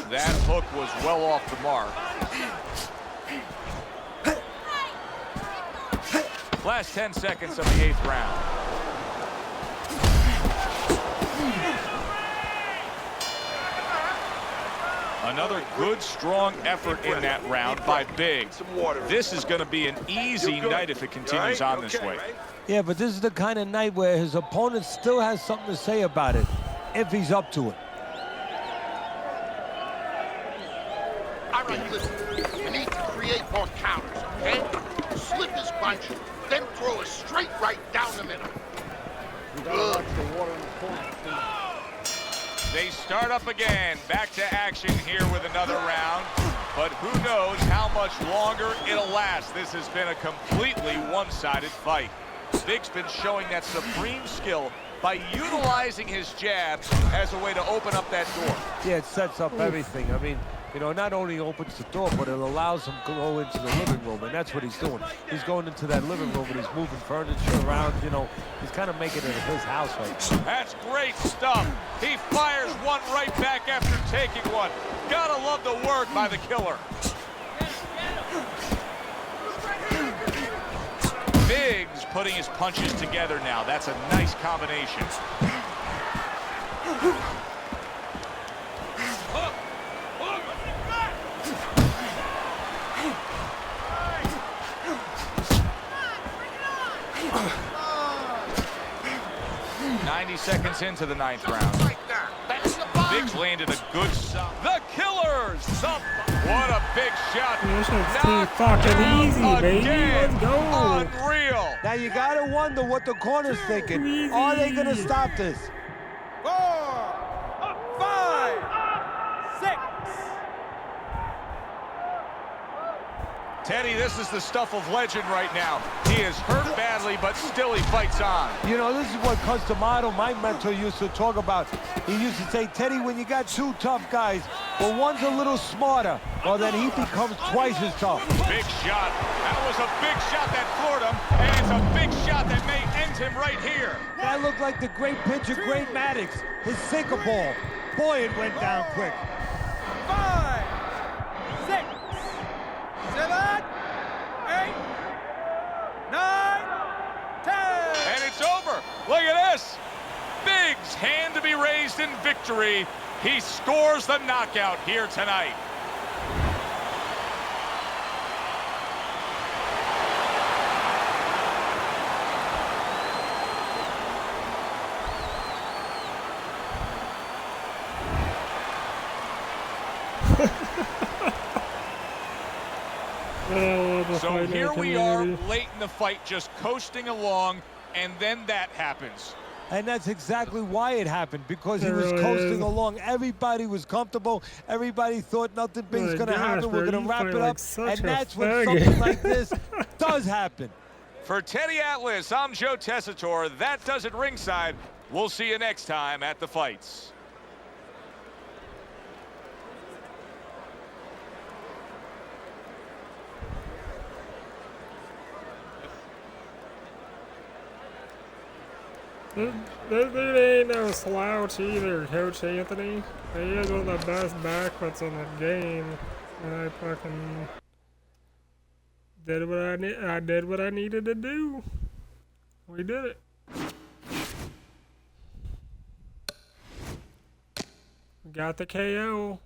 That hook was well off the mark. Last 10 seconds of the 8th round. Another good, strong effort in that round by Big. This is going to be an easy night if it continues on this way. Yeah, but this is the kind of night where his opponent still has something to say about it, if he's up to it. All right, listen. We need to create more counters, okay? Slip his punch, then throw a straight right down the middle. Good. They start up again. Back to action here with another round. But who knows how much longer it'll last. This has been a completely one-sided fight. Big's been showing that supreme skill by utilizing his jab as a way to open up that door. Yeah, it sets up everything. I mean, you know, not only opens the door, but it allows him to go into the living room, and that's what he's doing. He's going into that living room, and he's moving furniture around, you know. He's kind of making it his house right now. That's great stuff. He fires one right back after taking one. Gotta love the work by the killer. Biggs putting his punches together now. That's a nice combination. 90 seconds into the 9th round. Biggs landed a good shot. The Killers! What a big shot. This is too fucking easy, baby. Again. Let's go. Unreal. Now, you got to wonder what the corner's thinking. Easy. Are they going to stop this? 4, 5, 6. Teddy, this is the stuff of legend right now. He is hurt badly, but still he fights on. You know, this is what Customato, my mentor, used to talk about. He used to say, Teddy, when you got two tough guys, but one's a little smarter, well, then he becomes twice as tough. Big shot. That was a big shot that floored him, and it's a big shot that may end him right here. That looked like the great pitcher, Great Maddox, his sinker ball. Boy, it went down quick. 5, 6, 7, 8, 9, 10. And it's over. Look at this. Biggs' hand to be raised in victory. He scores the knockout here tonight. So here we are late in the fight, just coasting along, and then that happens. And that's exactly why it happened, because he It was really coasting is. along. Everybody was comfortable. Everybody thought nothing big's My going to gosh, happen. We're bro, going you to wrap fight it like up. such And a that's when faggot. something like this does happen. For Teddy Atlas, I'm Joe Tessitore. That does it ringside. We'll see you next time at the fights. This dude ain't no slouch either, Coach Anthony. He is one of the best backflips in the game. And I fucking did what I did what I needed to do. We did it. We got the KO.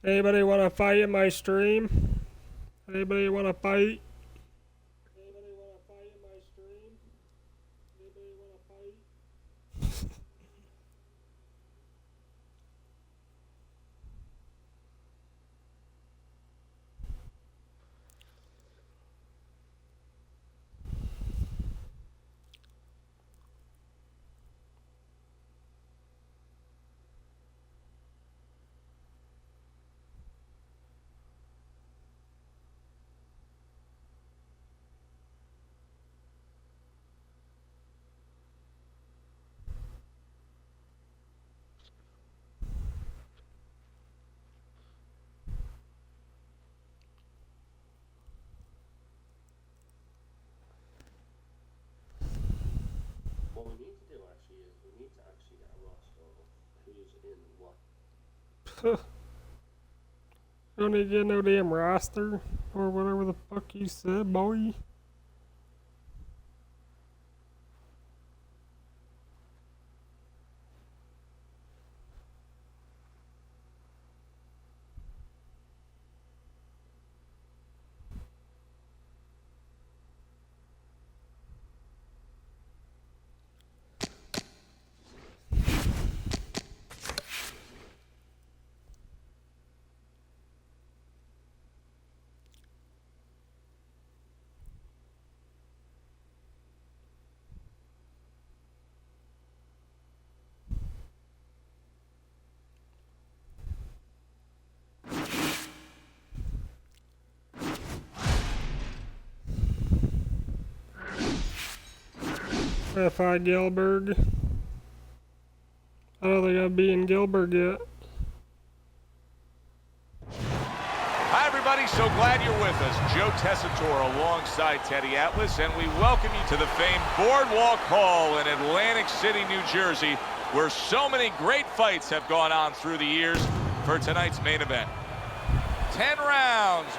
Anybody want to fight in my stream? Anybody want to fight? Anybody want to fight in my stream? Anybody want to fight? What we need to do actually is we need to actually get a roster of who's in what. Don't need to get no damn roster or whatever the fuck you said, boy. F.I. Gilberg. I don't think I've beaten Gilberg yet. Hi, everybody. So glad you're with us. Joe Tessitore alongside Teddy Atlas, and we welcome you to the famed Boardwalk Hall in Atlantic City, New Jersey, where so many great fights have gone on through the years for tonight's main event. 10 rounds.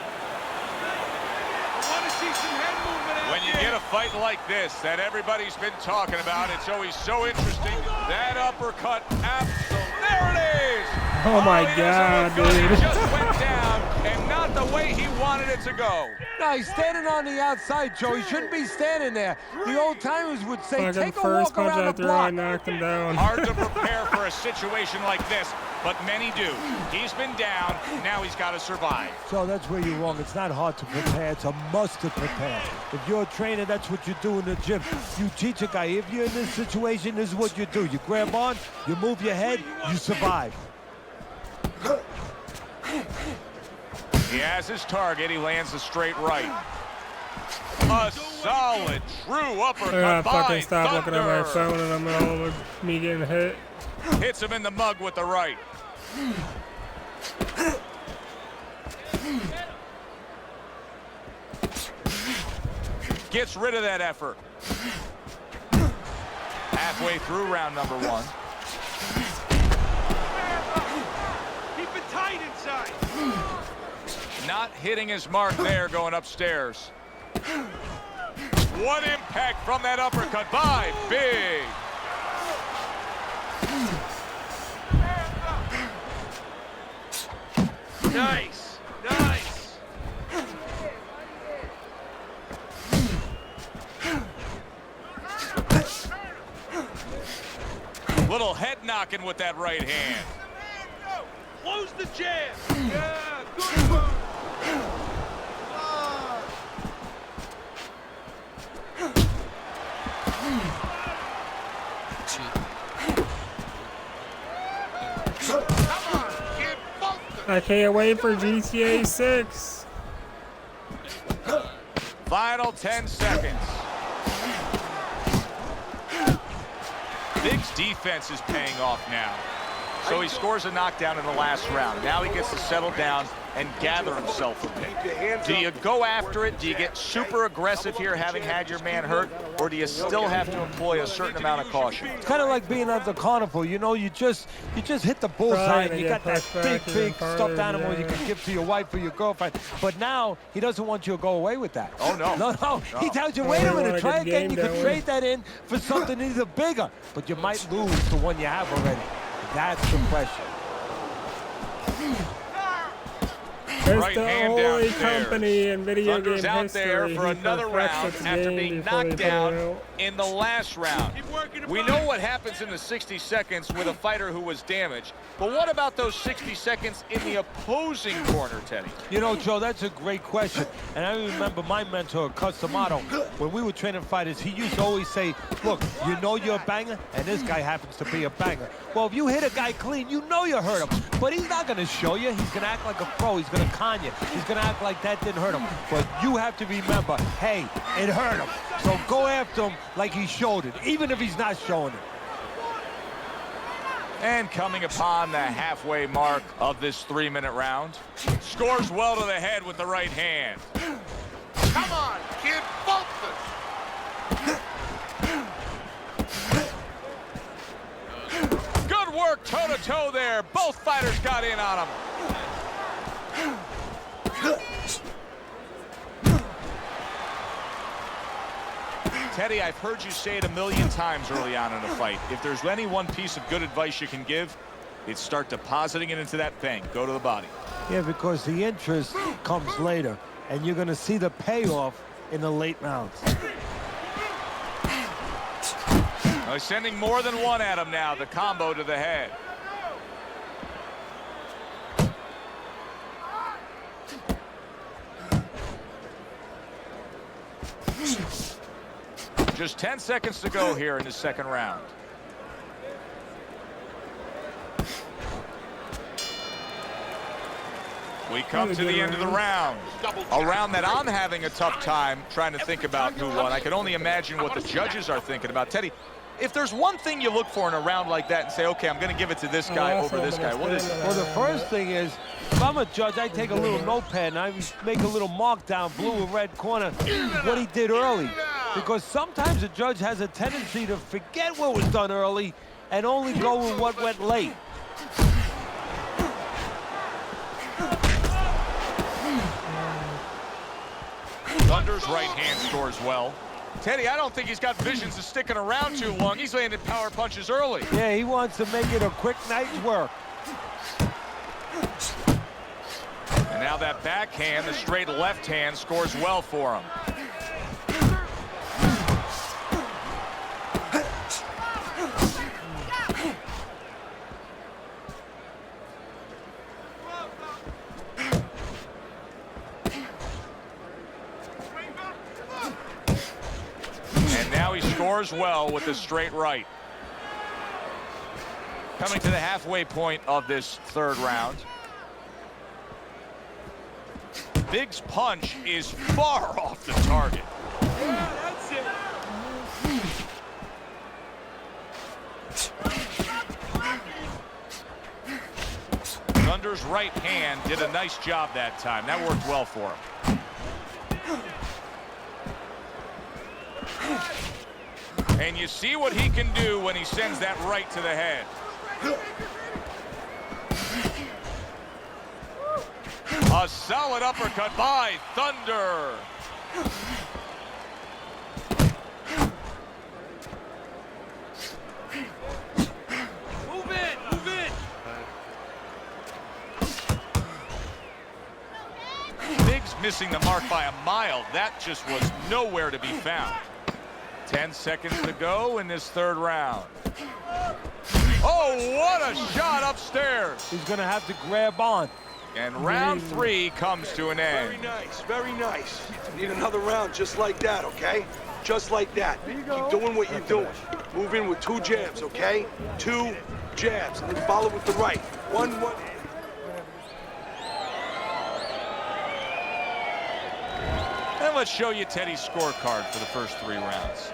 I want to see some head movement out When you get a fight like this that everybody's been talking about, it's always so interesting. That uppercut, there it is! Oh my he God, doesn't look good. dude. He just went down, and not the way he wanted it to go. No, he's standing on the outside, Joe. He shouldn't be standing there. The old timers would say, Fucking take a first walk punch around I the threw, I block. knocked him down. Hard to prepare for a situation like this, but many do. He's been down, now he's got to survive. So that's where you're wrong. It's not hard to prepare. It's a must to prepare. If you're a trainer, that's what you do in the gym. You teach a guy, if you're in this situation, this is what you do. You grab on, you move your head, you survive. He has his target. He lands a straight right. A solid, true uppercut I gotta by fucking stop looking at my Thunder. phone in the middle of me getting hit. Hits him in the mug with the right. Gets rid of that effort. Halfway through round number one. Keep it tight inside. Not hitting his mark there, going upstairs. One impact from that uppercut by Big. Nice, nice. Little head knocking with that right hand. Close the jab. Yeah, good one. Come on, kid, focus. I can't wait for GTA 6. Final 10 seconds. Big's defense is paying off now. So he scores a knockdown in the last round. Now he gets to settle down and gather himself a bit. Do you go after it? Do you get super aggressive here, having had your man hurt? Or do you still have to employ a certain amount of caution? It's kind of like being at the carnival. You know, you just hit the bullseye and you got that big stuffed animal you can give to your wife or your girlfriend. But now he doesn't want you to go away with that. Oh, no. No. He tells you, wait a minute, try again. You can trade that in for something either bigger. But you might lose the one you have already. That's the question. It's Right the hand only downstairs. company in video Thunder's game out history there for who another perfects round its after game being before they knocked put it down out. in the last round. Keep working the We body. know what happens in the 60 seconds with a fighter who was damaged, but what about those 60 seconds in the opposing corner, Teddy? You know, Joe, that's a great question. And I remember my mentor, Customato, when we were training fighters, he used to always say, look, you know you're a banger, and this guy happens to be a banger. Well, if you hit a guy clean, you know you hurt him. But he's not going to show you. He's going to act like a pro. He's going to con you. He's going to act like that didn't hurt him. But you have to remember, hey, it hurt him. So go after him like he showed it, even if he's not showing it. And coming upon the halfway mark of this 3-minute round, scores well to the head with the right hand. Come on, kid, focus. Good work toe-to-toe there. Both fighters got in on him. Teddy, I've heard you say it a million times early on in a fight. If there's any one piece of good advice you can give, it's start depositing it into that bank. Go to the body. Yeah, because the interest comes later, and you're going to see the payoff in the late rounds. Sending more than one at him now. The combo to the head. Just 10 seconds to go here in the second round. We come to the end of the round. A round that I'm having a tough time trying to think about who won. I can only imagine what the judges are thinking about. Teddy, if there's one thing you look for in a round like that and say, okay, I'm going to give it to this guy over this guy, what is it? Well, the first thing is, if I'm a judge, I take a little notepad and I make a little mark down, blue or red corner, what he did early. Because sometimes a judge has a tendency to forget what was done early and only go with what went late. Thunder's right hand scores well. Teddy, I don't think he's got visions of sticking around too long. He's landed power punches early. Yeah, he wants to make it a quick night's work. And now that backhand, the straight left hand, scores well for him. Now he scores well with the straight right. Coming to the halfway point of this third round. Big's punch is far off the target. Yeah, that's it. Thunder's right hand did a nice job that time. That worked well for him. And you see what he can do when he sends that right to the head. A solid uppercut by Thunder. Move in, move in. Biggs missing the mark by a mile. That just was nowhere to be found. 10 seconds to go in this third round. Oh, what a shot upstairs. He's going to have to grab on. And round 3 comes to an end. Very nice, very nice. Need another round just like that, okay? Just like that. Keep doing what you're doing. Move in with 2 jabs, okay? 2 jabs, and then follow with the right. One. And let's show you Teddy's scorecard for the first 3 rounds.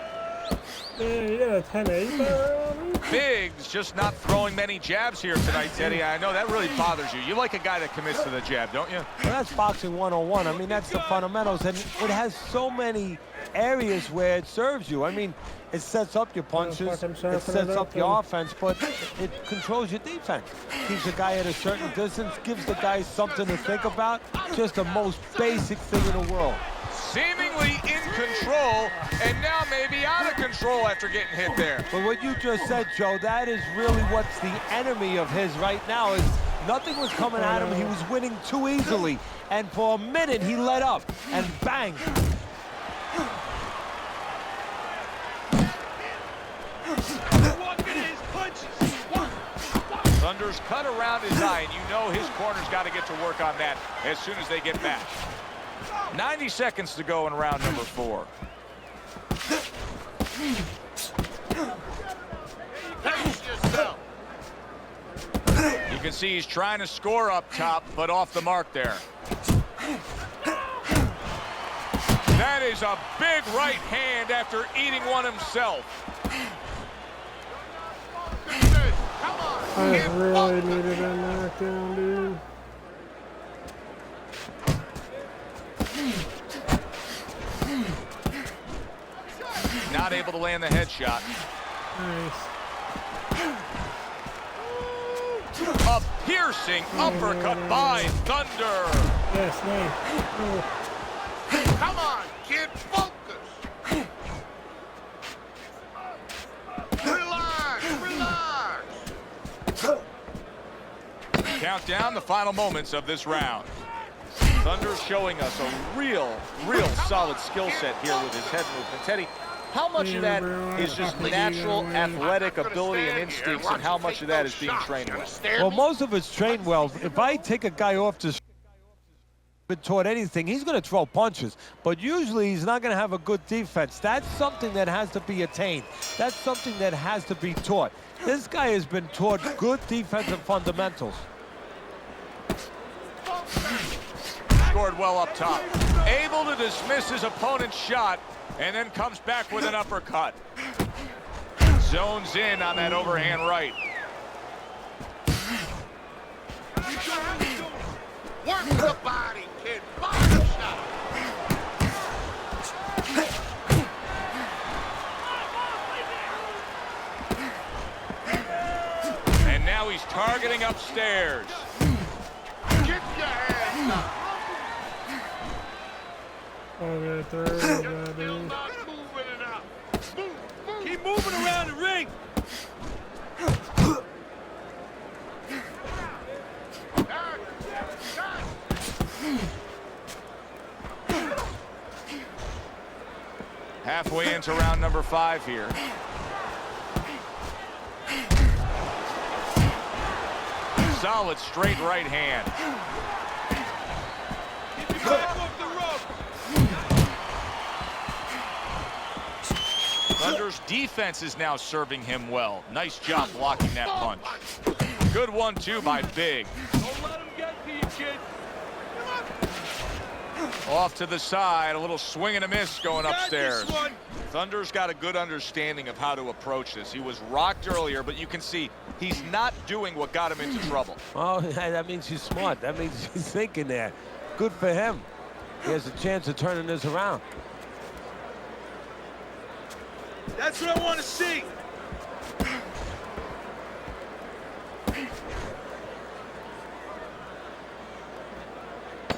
Man, you got a 10-8 there on me? Biggs just not throwing many jabs here tonight, Teddy. I know that really bothers you. You like a guy that commits to the jab, don't you? Well, that's boxing 101. I mean, that's the fundamentals, and it has so many areas where it serves you. I mean, it sets up your punches, it sets up your offense, but it controls your defense. Keeps the guy at a certain distance, gives the guy something to think about. Just the most basic thing in the world. Seemingly in control, and now maybe out of control after getting hit there. But what you just said, Joe, that is really what's the enemy of his right now. Is nothing was coming at him. He was winning too easily. And for a minute, he let up, and bang. Thunder's cut around his eye, and you know his corner's got to get to work on that as soon as they get back. 90 seconds to go in round number 4. Pace yourself. You can see he's trying to score up top, but off the mark there. That is a big right hand after eating one himself. Come on. I really needed a knockdown, dude. Not able to land the headshot. Nice. A piercing uppercut by Thunder. Yes, nice. Oh. Come on, kid. Focus. Relax. Countdown the final moments of this round. Thunder's showing us a real solid skill set here with his head movement. Teddy, how much of that is just natural athletic ability and instincts, and how much of that is being trained well? Well, most of it's trained well. If I take a guy off to been taught anything, he's going to throw punches, but usually he's not going to have a good defense. That's something that has to be attained. That's something that has to be taught. This guy has been taught good defensive fundamentals. scored well up top. Able to dismiss his opponent's shot and then comes back with an uppercut. Zones in on that overhand right. Work the body, kid. Body shot. And now he's targeting upstairs. Get your hands up. Okay, third, Still not moving enough. Move, move. Keep moving around the ring. Halfway into round number 5 here. Solid straight right hand. Keep your back off the rope. Thunder's defense is now serving him well. Nice job blocking that punch. Good 1-2 by Big. Don't let him get to you, kid. Off to the side, a little swing and a miss going Got upstairs. this one. Thunder's got a good understanding of how to approach this. He was rocked earlier, but you can see he's not doing what got him into trouble. Oh, that means he's smart. That means he's thinking there. Good for him. He has a chance of turning this around. That's what I want to see.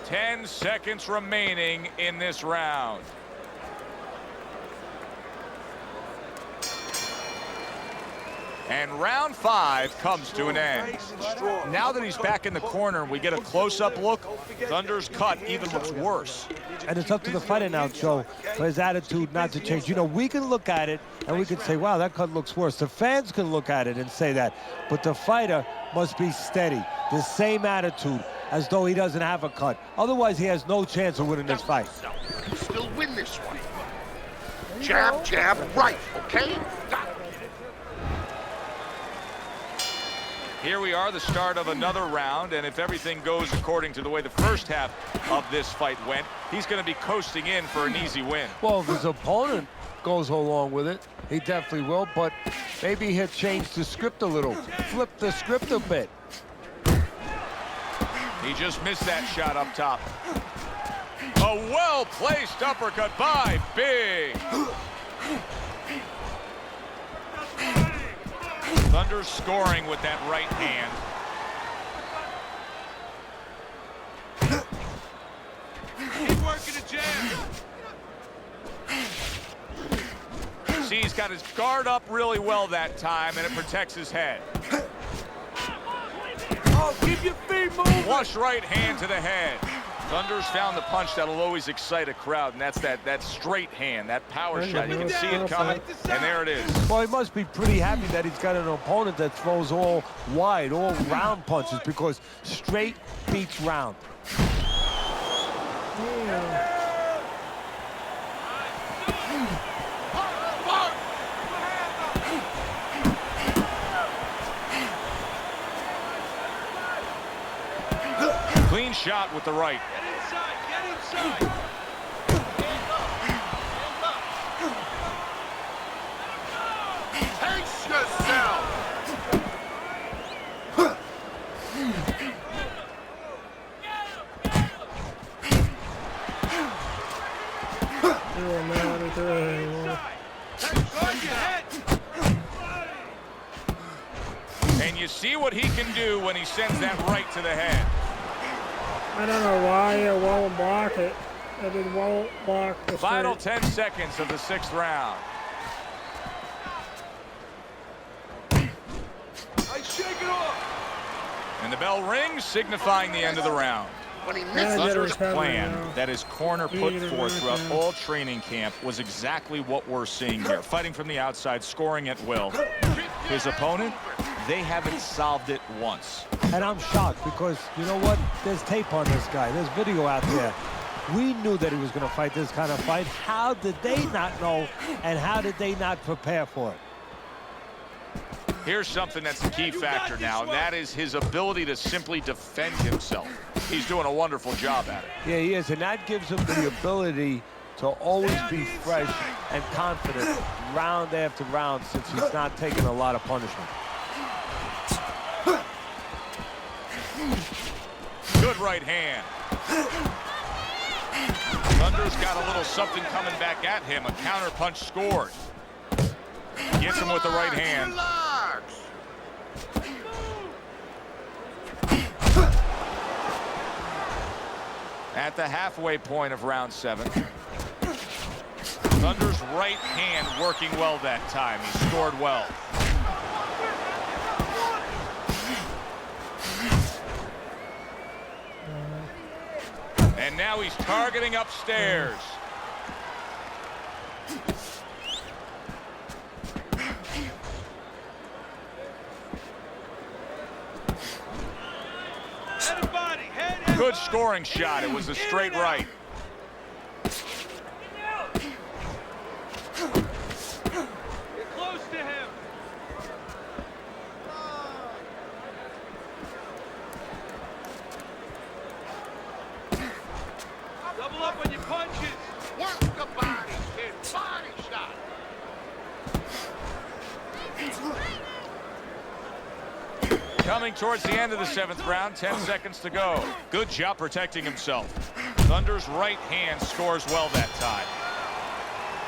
Ten seconds remaining in this round. And round 5 comes to an end. Nice and strong. Now that he's back in the corner and we get a close-up look, Thunder's cut even looks worse. And it's up to the fighter now, Joe, for his attitude not to change. You know, we can look at it and we can say, wow, that cut looks worse. The fans can look at it and say that. But the fighter must be steady, the same attitude, as though he doesn't have a cut. Otherwise, he has no chance of winning this fight. Still win this one. Jab, jab, right, okay? Got it. Here we are, the start of another round, and if everything goes according to the way the first half of this fight went, he's going to be coasting in for an easy win. Well, if his opponent goes along with it, he definitely will, but maybe he'll change the script a little, flip the script a bit. He just missed that shot up top. A well-placed uppercut by Big. Thunder scoring with that right hand. Keep working the jab. See, he's got his guard up really well that time, and it protects his head. Oh, keep your feet moving. Flush right hand to the head. Thunder's found the punch that'll always excite a crowd, and that's that straight hand, that power shot. You can see it coming, and there it is. Well, he must be pretty happy that he's got an opponent that throws all wide, all round punches, because straight beats round. Clean shot with the right. Get inside, get inside. Pace yourself. Guard your head. And you see what he can do when he sends that right to the head. I don't know why it won't block it. It won't block the Final straight. 10 seconds of the 6th round. I shake it off. And the bell rings, signifying the end of the round. When he Yeah, misses, get Thunder's recovery plan now. that his corner put Get forth throughout recovery. all training camp was exactly what we're seeing here. Fighting from the outside, scoring at will. His opponent, they haven't solved it once. And I'm shocked because, you know what? There's tape on this guy. There's video out there. We knew that he was going to fight this kind of fight. How did they not know, and how did they not prepare for it? Here's something that's a key factor now, and that is his ability to simply defend himself. He's doing a wonderful job at it. Yeah, he is, and that gives him the ability to always be fresh and confident round after round since he's not taking a lot of punishment. Good right hand. Thunder's got a little something coming back at him. A counter punch scored. Gets him with the right hand. Relax. At the halfway point of round 7. Thunder's right hand working well that time. He scored well. And now he's targeting upstairs. Head and body, head and Good body. scoring shot. It was a straight right. Get close to him. Double up on your punches. Work the body, kid. Body shot. Coming towards the end of the 7th round, 10 seconds to go. Good job protecting himself. Thunder's right hand scores well that time.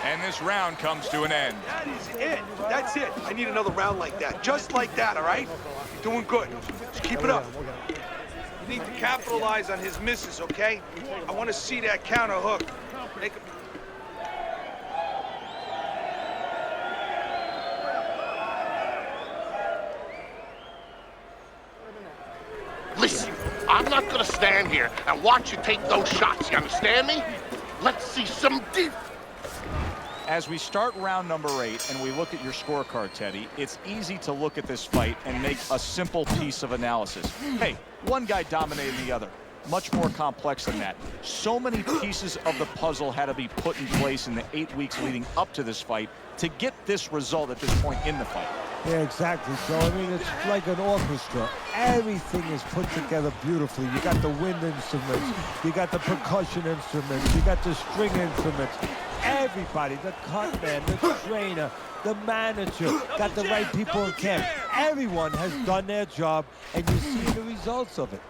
And this round comes to an end. That is it. That's it. I need another round like that. Just like that, all right? You're doing good. Just keep it up. You need to capitalize on his misses, okay? I want to see that counter hook. Make him... Listen, I'm not gonna stand here and watch you take those shots, you understand me? Let's see some deep. As we start round number 8 and we look at your scorecard, Teddy, it's easy to look at this fight and make a simple piece of analysis. Hey, one guy dominated the other. Much more complex than that. So many pieces of the puzzle had to be put in place in the 8 weeks leading up to this fight to get this result at this point in the fight. Yeah, exactly. So, I mean, it's like an orchestra. Everything is put together beautifully. You got the wind instruments, you got the percussion instruments, you got the string instruments. Everybody, the cut man, the trainer, the manager, got the right people in camp. Everyone has done their job, and you see the results of it.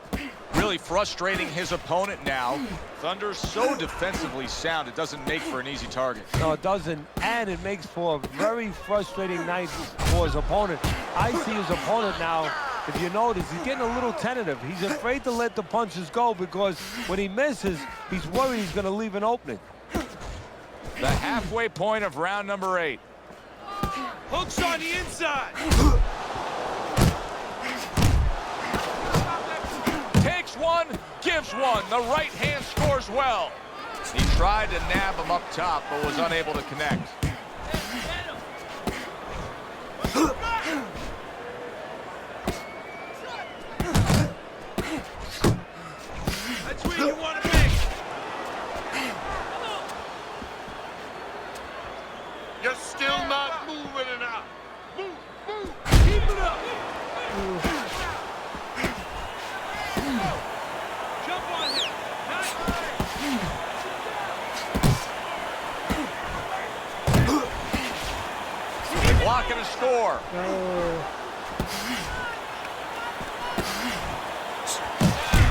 Really frustrating his opponent now. Thunder's so defensively sound, it doesn't make for an easy target. No, it doesn't, and it makes for a very frustrating night for his opponent. I see his opponent now, if you notice, he's getting a little tentative. He's afraid to let the punches go because when he misses, he's worried he's going to leave an opening. The halfway point of round number 8. Hooks on the inside. Takes one, gives one. The right hand scores well. He tried to nab him up top, but was unable to connect. That's where you want to be. You're still not moving enough. Move, move. Keep it up. Jump on him. Block and a score.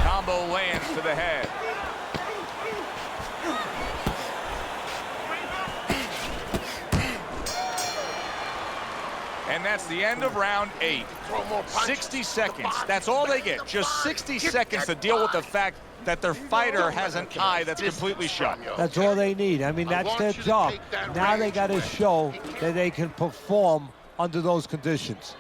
Combo lands to the head. And that's the end of round 8. Throw more punches. 60 seconds. That's all they get. Just 60 seconds to deal with the fact that their fighter has an eye that's completely shut. That's all they need. I mean, that's their job. Now they got to show that they can perform under those conditions.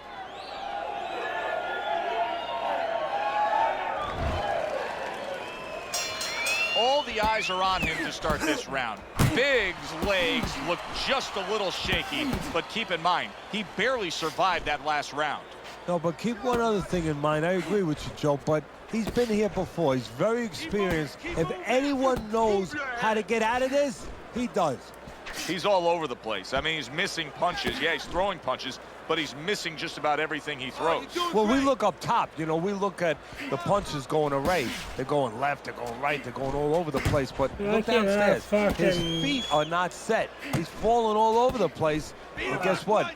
All the eyes are on him to start this round. Big's legs look just a little shaky, but keep in mind, he barely survived that last round. No, but keep one other thing in mind. I agree with you, Joe, but he's been here before. He's very experienced. If anyone knows how to get out of this, he does. He's all over the place. I mean, he's missing punches. Yeah, he's throwing punches, but he's missing just about everything he throws. Well, we look up top. You know, we look at the punches going array. They're going left, they're going right, they're going all over the place. But Yeah, look I can't downstairs. have His fucking- feet are not set. He's falling all over the place. And guess what?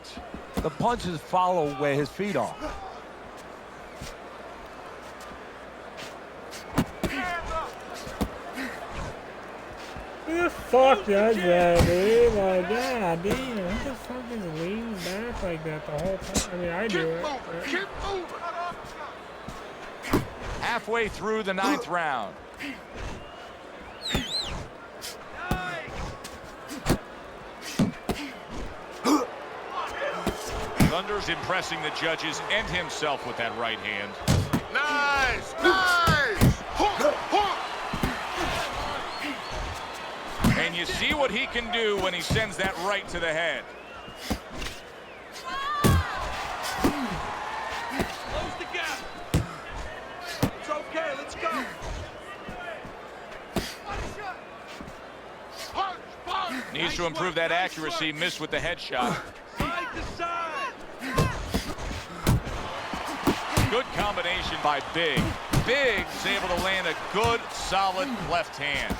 The punches follow where his feet are. Who the fuck does that, dude? Like, god damn, who the fuck is leaning back like that the whole time? I mean, I do Keep it. moving, keep moving. Halfway through the 9th round. Thunder's impressing the judges and himself with that right hand. Nice, nice. Hook, hook. And you see what he can do when he sends that right to the head. Close the gap. It's okay. Let's go. Punch, punch. Needs to improve that accuracy. Missed with the headshot. Side to side. Good combination by Big. Big's able to land a good, solid left hand.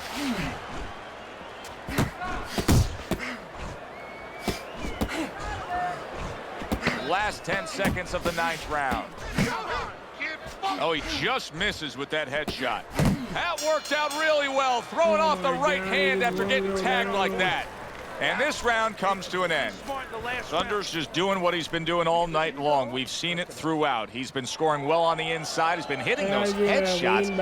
Last 10 seconds of the 9th round. Oh, he just misses with that headshot. That worked out really well, throwing off the right hand after getting tagged like that. And this round comes to an end. Smart in the last Thunder's just doing what he's been doing all night long. We've seen it throughout. He's been scoring well on the inside. He's been hitting those headshots.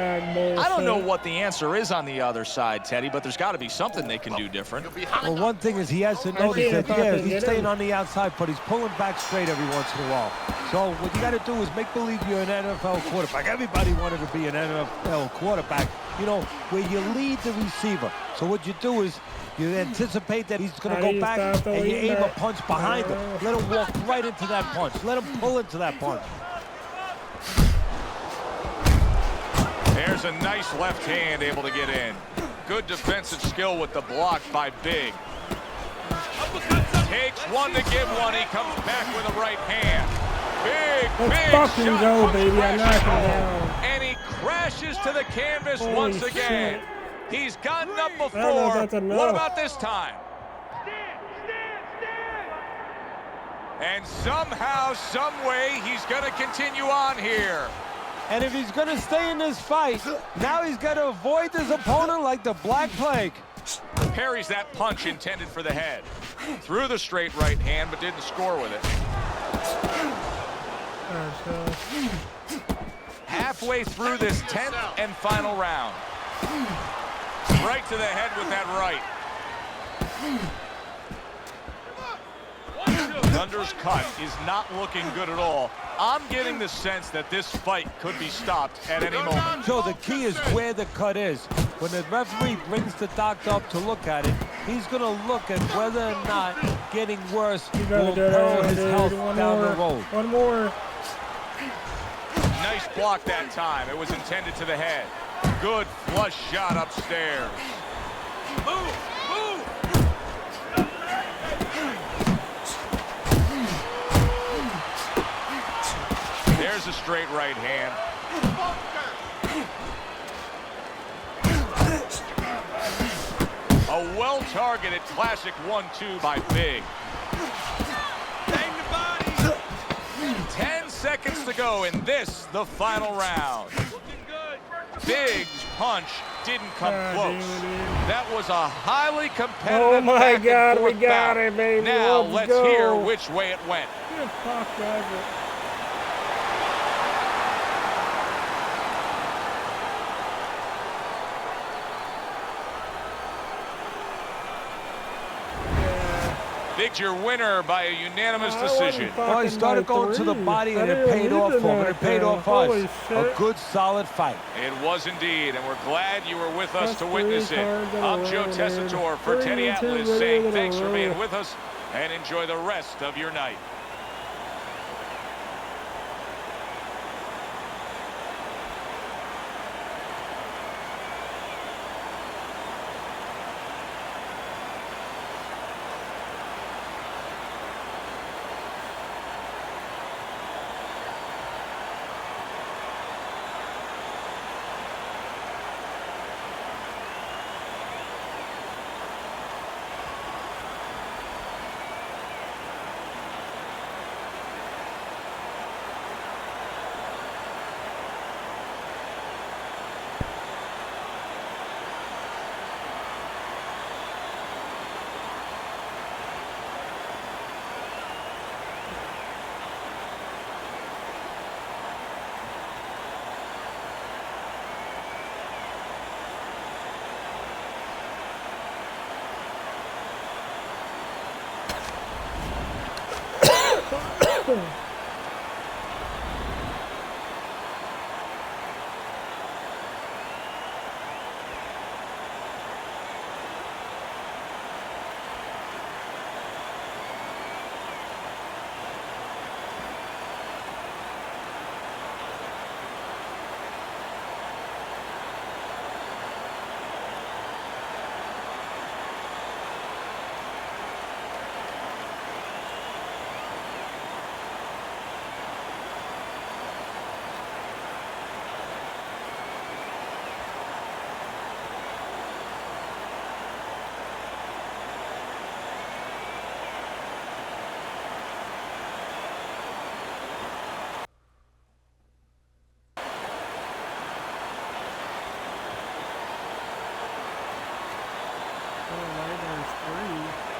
I don't know what the answer is on the other side, Teddy, but there's got to be something they can do different. Well, one thing is he has to notice that, yeah, he's staying on the outside, but he's pulling back straight every once in a while. So what you got to do is make believe you're an NFL quarterback. Everybody wanted to be an NFL quarterback, you know, where you lead the receiver. So what you do is you anticipate that he's going to go back and you aim a punch behind him. Let him walk right into that punch. Let him pull into that punch. There's a nice left hand able to get in. Good defensive skill with the block by Big. Takes one to give one. He comes back with a right hand. Big fucking shot go, comes baby. I knocked crashing him home. down. And he crashes to the canvas Holy once again. shit. He's gotten up I don't know if before. that's enough. What about this time? And somehow, some way, he's going to continue on here. And if he's going to stay in this fight, now he's got to avoid his opponent like the Black Plague. Parries that punch intended for the head. Threw the straight right hand, but didn't score with it. Halfway through this 10th and final round. Right to the head with that right. Thunder's cut is not looking good at all. I'm getting the sense that this fight could be stopped at any moment. So the key is where the cut is. When the referee brings the doctor up to look at it, he's going to look at whether or not getting worse will imperil his health down the road. One more. Nice block that time. It was intended to the head. Good flush shot upstairs. Move, move. There's a straight right hand. A well-targeted classic 1-2 by Big. Bang the body. 10 seconds to go in this, the final round. Looking good. Big's punch didn't come close. That was a highly competitive Oh my back and God, we forth got bout. it, baby. Now Let's let's go. hear which way it went. Who the fuck does it? Big's your winner by a unanimous decision. Well, he started going to the body and it paid off for him. It paid off for us. A good, solid fight. It was indeed, and we're glad you were with us That's to witness three it. cards in a I'm row, Joe dude. Tessitore for 3 Teddy and 2 Atlas videos saying in a thanks for row. being with us and enjoy the rest of your night. Oh, there's 3.